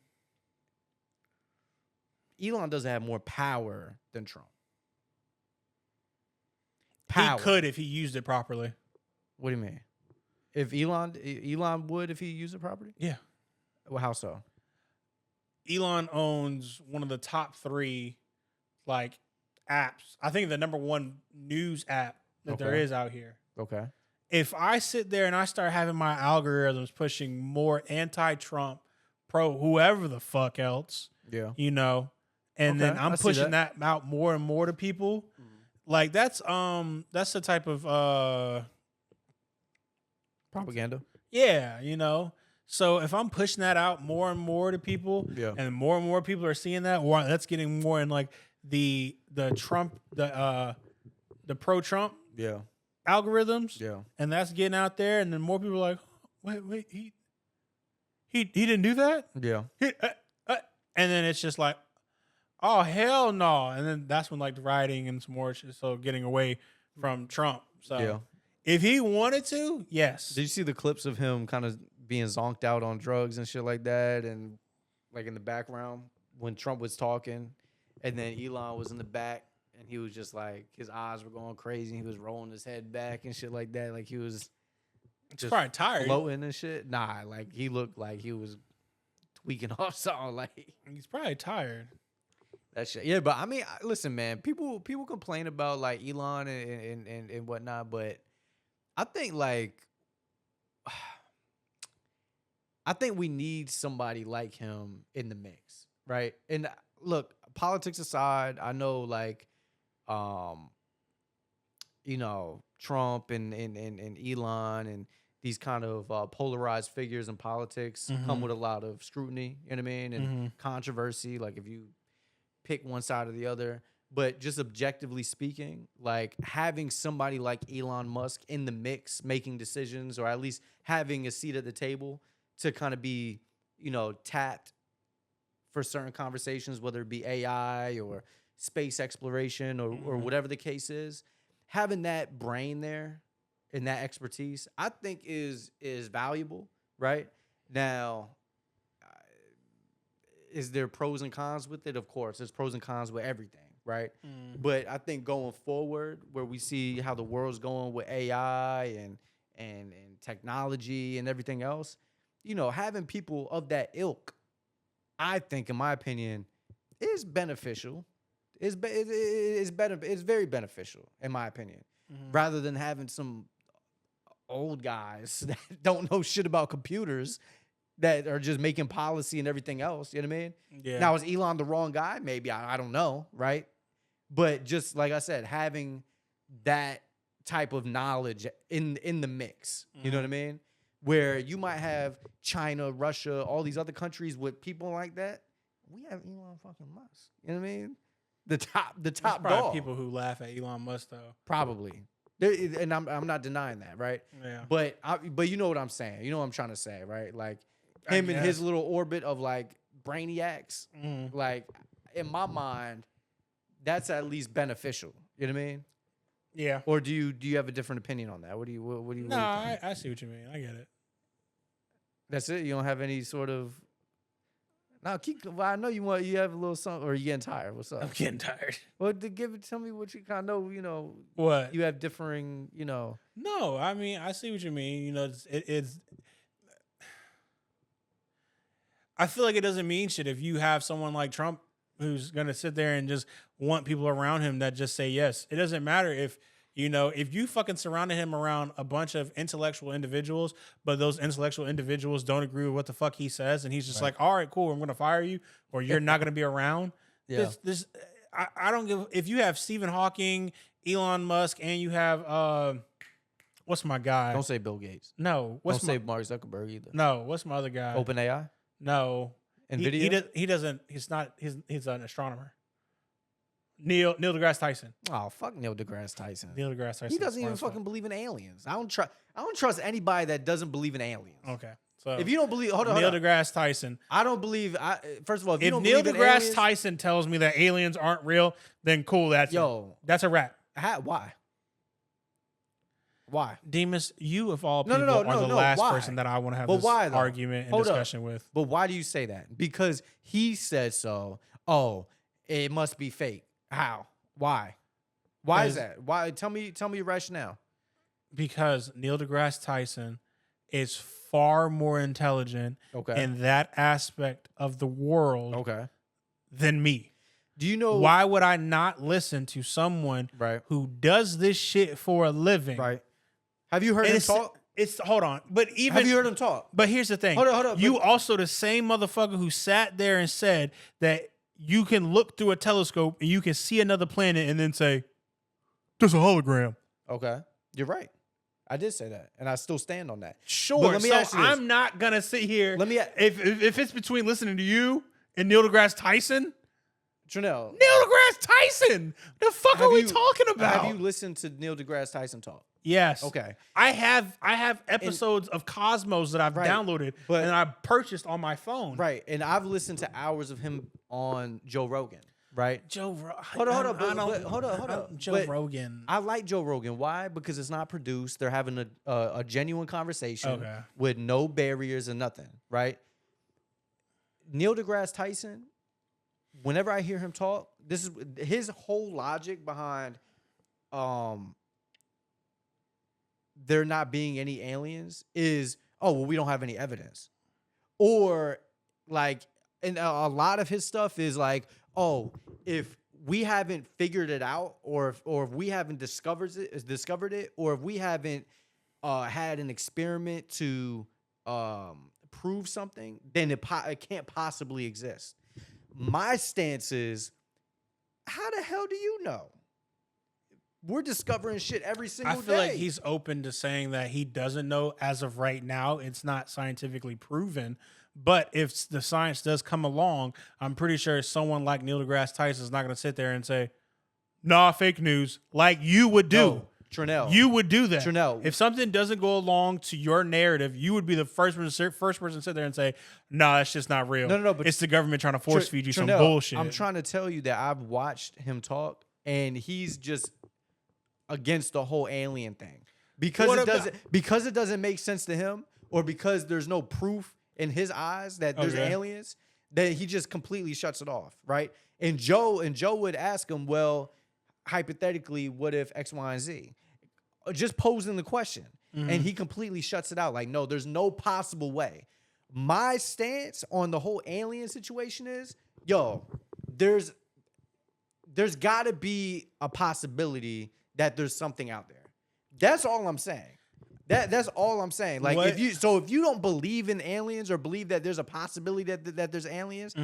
Elon doesn't have more power than Trump. Power. He could if he used it properly. What do you mean? If Elon would if he used it properly? Yeah. Well, how so? Elon owns one of the top 3 like apps. I think the number 1 news app that there Okay. is out here. Okay. If I sit there and I start having my algorithms pushing more anti-Trump, pro whoever the fuck else, Yeah. and then Okay, I'm I see pushing that out more and more to people, like that's the type of Propaganda. yeah, So if I'm pushing that out more and more to people, Yeah. and more people are seeing that, or that's getting more in like the Trump the pro-Trump Yeah. algorithms, Yeah. and that's getting out there, and then more people are like, wait, he didn't do that, Yeah. and then it's just like, oh hell no, and then that's when like the rioting and some more shit, so getting away from Trump. So Yeah. if he wanted to, yes. Did you see the clips of him kind of being zonked out on drugs and shit like that, and like in the background when Trump was talking, and then Elon was in the back, and he was just like his eyes were going crazy, and he was rolling his head back and shit like that, like he was He's probably tired. floating and shit. Nah, like he looked like he was tweaking off something, like He's probably tired. that shit. Yeah, but I mean, listen, man, people complain about like Elon and whatnot, but I think like I think we need somebody like him in the mix, right? And look, politics aside, I know like Trump and Elon and these kind of polarized figures in politics come with a lot of scrutiny, you know what I mean, and controversy. Like if you pick one side or the other, but just objectively speaking, like having somebody like Elon Musk in the mix, making decisions, or at least having a seat at the table to kind of be, tapped for certain conversations, whether it be AI or space exploration or whatever the case is, having that brain there and that expertise, I think is valuable, right? Now, is there pros and cons with it? Of course, there's pros and cons with everything, right? But I think going forward, where we see how the world's going with AI and technology and everything else, having people of that ilk, I think, in my opinion, is beneficial. It's very beneficial, in my opinion, rather than having some old guys that don't know shit about computers that are just making policy and everything else. You know what I mean? Yeah. Now, is Elon the wrong guy? Maybe. I don't know, right? But just like I said, having that type of knowledge in the mix, you know what I mean? Where you might have China, Russia, all these other countries with people like that. We have Elon fucking Musk. You know what I mean? The top There's dog. probably people who laugh at Elon Musk though. Probably. And I'm not denying that, right? Yeah. But you know what I'm saying. You know what I'm trying to say, right? Like him in his little orbit of like brainiacs. Like in my mind, that's at least beneficial. You know what I mean? Yeah. Or do you have a different opinion on that? What do you think? No, I see what you mean. I get it. That's it. You don't have any sort of. Now well, I know you have a little something, or you getting tired. What's up? I'm getting tired. Well, tell me what you kind of know. What you have differing. No, I mean I see what you mean. It's. I feel like it doesn't mean shit if you have someone like Trump who's gonna sit there and just want people around him that just say yes. It doesn't matter if you fucking surrounded him around a bunch of intellectual individuals, but those intellectual individuals don't agree with what the fuck he says, and he's just like, all right, cool, I'm gonna fire you, or you're not gonna be around. Yeah. I don't give if you have Stephen Hawking, Elon Musk, and you have what's my guy? Don't say Bill Gates. No. Don't say Mark Zuckerberg either. No. What's my other guy? OpenAI. No. NVIDIA. He doesn't. He's not. He's an astronomer. Neil deGrasse Tyson. Oh, fuck Neil deGrasse Tyson. Neil deGrasse Tyson. He doesn't even fucking believe in aliens. I don't trust anybody that doesn't believe in aliens. Okay. So If you don't believe, hold on. Neil deGrasse Tyson. I don't believe. First of all, if you If don't Neil believe in deGrasse aliens, Tyson tells me that aliens aren't real, then cool. That's a wrap. why? Why? Demas, you of all No, people no, no, are the no, last why? person that I want to have But this why, though? argument and Hold up. discussion with. But why do you say that? Because he said so. Oh, it must be fake. How? Why? Why is that? Why? Tell me your rationale. Because Neil deGrasse Tyson is far more intelligent Okay. in that aspect of the world Okay. than me. Do you know Why would I not listen to someone Right. who does this shit for a living? Right. Have you heard And him it's, talk? it's hold on, but even Have you heard him talk? But here's the thing. Hold on. You also the same motherfucker who sat there and said that you can look through a telescope and you can see another planet and then say, "There's a hologram." Okay. You're right. I did say that, and I still stand on that. Sure. But let me ask you this. I'm not gonna sit here. Let me if it's between listening to you and Neil deGrasse Tyson. Trinell, Neil deGrasse Tyson. The fuck are we talking about? Have you listened to Neil deGrasse Tyson talk? Yes. Okay. I have episodes of Cosmos that I've Right. downloaded But- and I purchased on my phone. Right. And I've listened to hours of him on Joe Rogan. Right. Hold on. Joe But Rogan. I like Joe Rogan. Why? Because it's not produced. They're having a genuine conversation Okay. with no barriers and nothing. Right. Neil deGrasse Tyson. Whenever I hear him talk, this is his whole logic behind there not being any aliens is, oh, well, we don't have any evidence. Or like, and a lot of his stuff is like, oh, if we haven't figured it out, or if we haven't discovered it, or if we haven't had an experiment to prove something, then it can't possibly exist. My stance is, how the hell do you know? we're discovering shit every I single feel day. like he's open to saying that he doesn't know as of right now. It's not scientifically proven. But if the science does come along, I'm pretty sure someone like Neil deGrasse Tyson is not going to sit there and say, nah, fake news, like you would do. No, Trinell. You would do that. Trinell. If something doesn't go along to your narrative, you would be the first person to sit there and say, nah, that's just not real. No, but it's the government trying to force feed you some Trinell, bullshit. I'm trying to tell you that I've watched him talk, and he's just against the whole alien thing because it doesn't make sense to him, or because there's no proof in his eyes that there's aliens, that he just completely shuts it off, right? And Joe would ask him, well, hypothetically, what if X, Y, and Z? Just posing the question, and he completely shuts it out. Like, no, there's no possible way. My stance on the whole alien situation is, yo, there's got to be a possibility that there's something out there. That's all I'm saying. That's all I'm saying. Like, if you don't believe in aliens or believe that there's a possibility that there's aliens,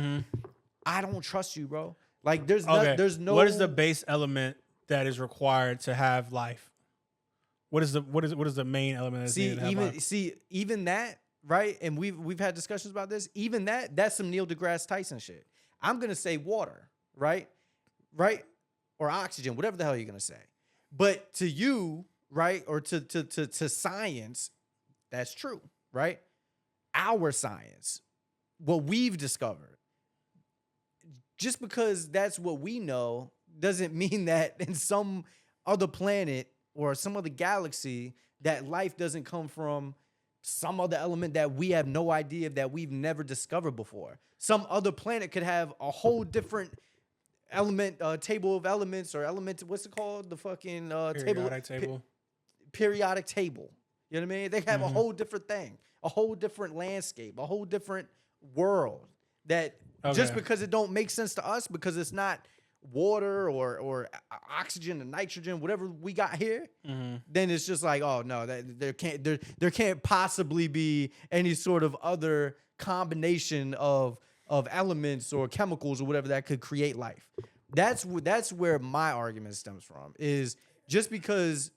I don't trust you, bro. Like, there's no. What is the base element that is required to have life? What is the main element that's needed to have life? Even that, right? And we've had discussions about this. Even that's some Neil deGrasse Tyson shit. I'm gonna say water, right? Or oxygen, whatever the hell you're gonna say. But to you, right, or to science, that's true, right? Our science, what we've discovered, just because that's what we know doesn't mean that in some other planet or some other galaxy that life doesn't come from some other element that we have no idea, that we've never discovered before. Some other planet could have a whole different element, table of elements, or element, what's it called? The fucking Periodic table. Periodic table. You know what I mean? They have a whole different thing, a whole different landscape, a whole different world that just because it don't make sense to us, because it's not water or oxygen and nitrogen, whatever we got here, then it's just like, oh no, there can't possibly be any sort of other combination of elements or chemicals or whatever that could create life. That's where my argument stems from, is just because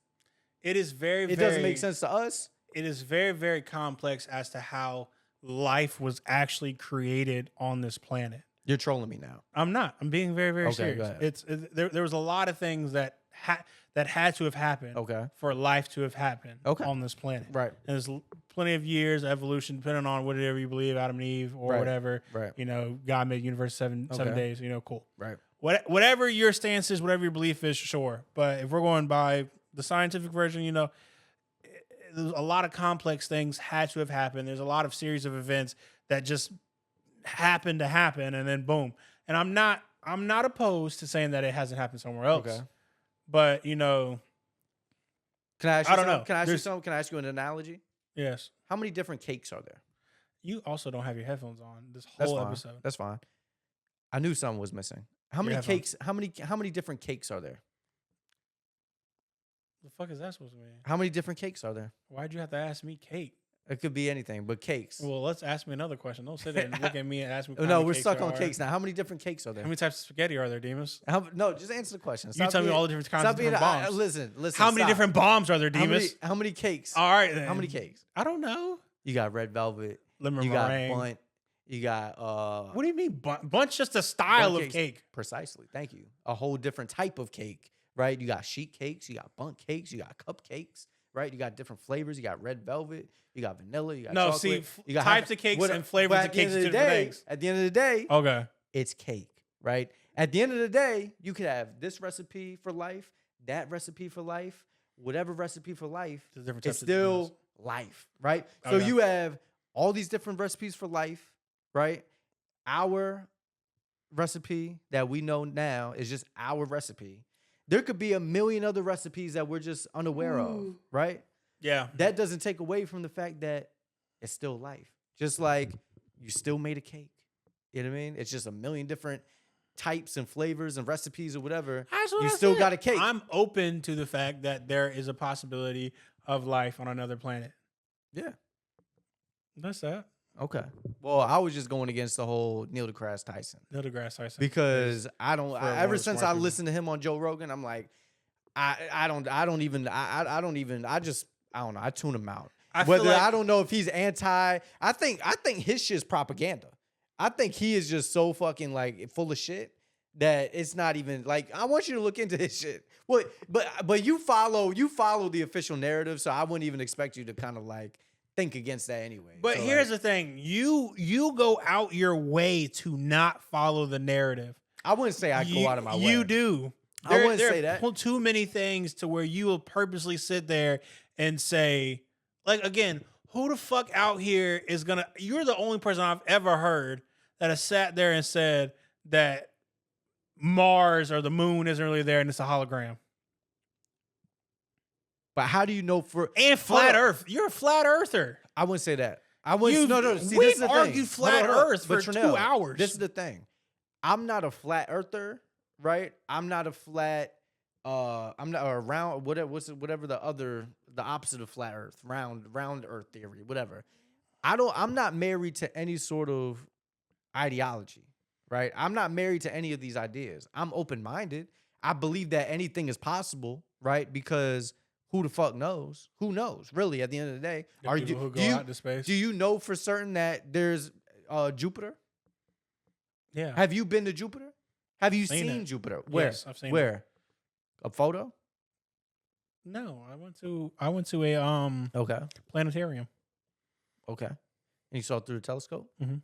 it doesn't make sense to us. It is very, very complex as to how life was actually created on this planet. You're trolling me now. I'm not. I'm being very, very serious. Go ahead. There was a lot of things that had to have happened for life to have happened on this planet. Right. And there's plenty of years of evolution, depending on whatever you believe, Adam and Eve or whatever. Right. You know, God made the universe seven days. You know, cool. Right. Whatever your stance is, whatever your belief is, sure. But if we're going by the scientific version, you know, there's a lot of complex things had to have happened. There's a lot of series of events that just happened to happen, and then boom. And I'm not opposed to saying that it hasn't happened somewhere else. Okay. But you know, can I ask you? I don't know. Can I ask you something? Can I ask you an analogy? Yes. How many different cakes are there? You also don't have your headphones on this whole episode. That's fine. I knew something was missing. How many cakes? How many different cakes are there? The fuck is that supposed to mean? How many different cakes are there? Why'd you have to ask me cake? It could be anything, but cakes. Well, let's ask me another question. Don't sit there and look at me and ask me. No, we're stuck on cakes now. How many different cakes are there? How many types of spaghetti are there, Demas? No, just answer the question. You tell me all the different kinds of different bombs. Listen. How many different bombs are there, Demas? How many cakes? All right, then. How many cakes? I don't know. You got red velvet. Lemon you meringue. got bunt. You got What do you mean bunt? Bunt's just a style of cake. Precisely. Thank you. A whole different type of cake, right? You got sheet cakes. You got bunt cakes. You got cupcakes, right? You got different flavors. You got red velvet. You got vanilla. You got chocolate. You got types of cakes and flavors of cakes. At the end of the day, okay, it's cake, right? At the end of the day, you could have this recipe for life, that recipe for life, whatever recipe for life. It's still life, right? So you have all these different recipes for life, right? Our recipe that we know now is just our recipe. There could be a million other recipes that we're just unaware of, right? Yeah. That doesn't take away from the fact that it's still life. Just like you still made a cake. You know what I mean? It's just a million different types and flavors and recipes or whatever. You still got a cake. I'm open to the fact that there is a possibility of life on another planet. Yeah. That's that. Okay. Well, I was just going against the whole Neil deGrasse Tyson. Neil deGrasse Tyson. Because ever since I listened to him on Joe Rogan, I'm like, I don't even I don't know. I tune him out. I feel Whether like- I don't know if he's anti. I think his shit's propaganda. I think he is just so fucking like full of shit that it's not even like. I want you to look into his shit. Well, but you follow the official narrative, so I wouldn't even expect you to kind of like think against that anyway. But So, here's like, the thing: you go out your way to not follow the narrative. I wouldn't say I go out of my way. You do. I wouldn't say there that. are too many things to where you will purposely sit there and say, like, again, who the fuck out here is gonna? You're the only person I've ever heard that has sat there and said that Mars or the moon isn't really there and it's a hologram. But how do you know for And flat Hold on. Earth. You're a flat earther. I wouldn't say that. I wouldn't. No. See, we've this is the thing. argued flat Hold on. Earth But for Trinell, 2 hours. This is the thing. I'm not a flat earther, right? I'm not a flat. I'm not a round. Whatever the opposite of flat Earth, round Earth theory, whatever. I'm not married to any sort of ideology, right? I'm not married to any of these ideas. I'm open minded. I believe that anything is possible, right? Because who the fuck knows? Who knows? Really, at the end of the day, People who go out to space. do you know for certain that there's Jupiter? Yeah. Have you been to Jupiter? Have you Seen seen it. Jupiter? Where? Yes, I've seen it. Where? A photo? No, I went to a Okay. planetarium. Okay. And you saw it through the telescope? Mhm.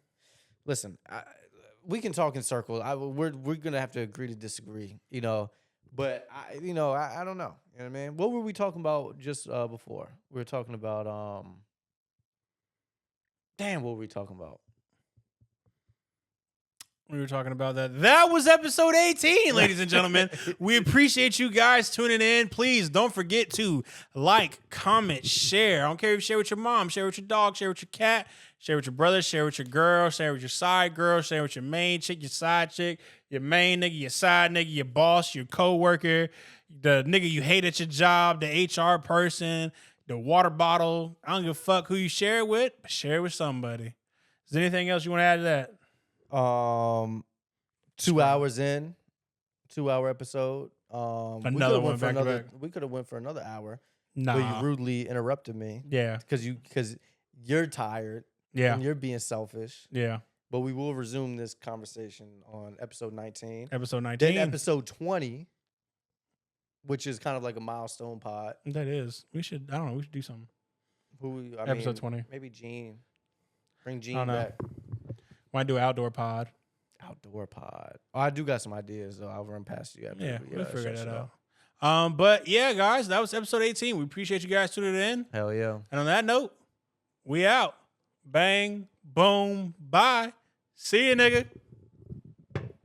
Listen, we can talk in circles. We're gonna have to agree to disagree, you know. But I don't know. You know what I mean? What were we talking about just before? We were talking about damn, what were we talking about? We were talking about that. That was episode 18, ladies and gentlemen. We appreciate you guys tuning in. Please don't forget to like, comment, share. I don't care if you share with your mom, share with your dog, share with your cat, share with your brother, share with your girl, share with your side girl, share with your main chick, your side chick, your main nigga, your side nigga, your boss, your coworker, the nigga you hate at your job, the HR person, the water bottle. I don't give a fuck who you share it with, but share it with somebody. Is there anything else you want to add to that? 2 hours in, 2 hour episode. Another one back to back. We could have went for another hour. Nah. But you rudely interrupted me Yeah. because you're tired Yeah. and you're being selfish. Yeah. But we will resume this conversation on episode 19. Episode 19. Then episode 20, which is kind of like a milestone pod. That is. We should do something. Episode 20. Maybe Gene. Bring I Gene don't know. back. Might do an outdoor pod. Outdoor pod. Oh, I do got some ideas, though. I'll run past you. After Yeah, we'll figure shut that up. out. But yeah, guys, that was episode 18. We appreciate you guys tuning in. Hell yeah. And on that note, we out. Bang, boom, bye. See you, nigga.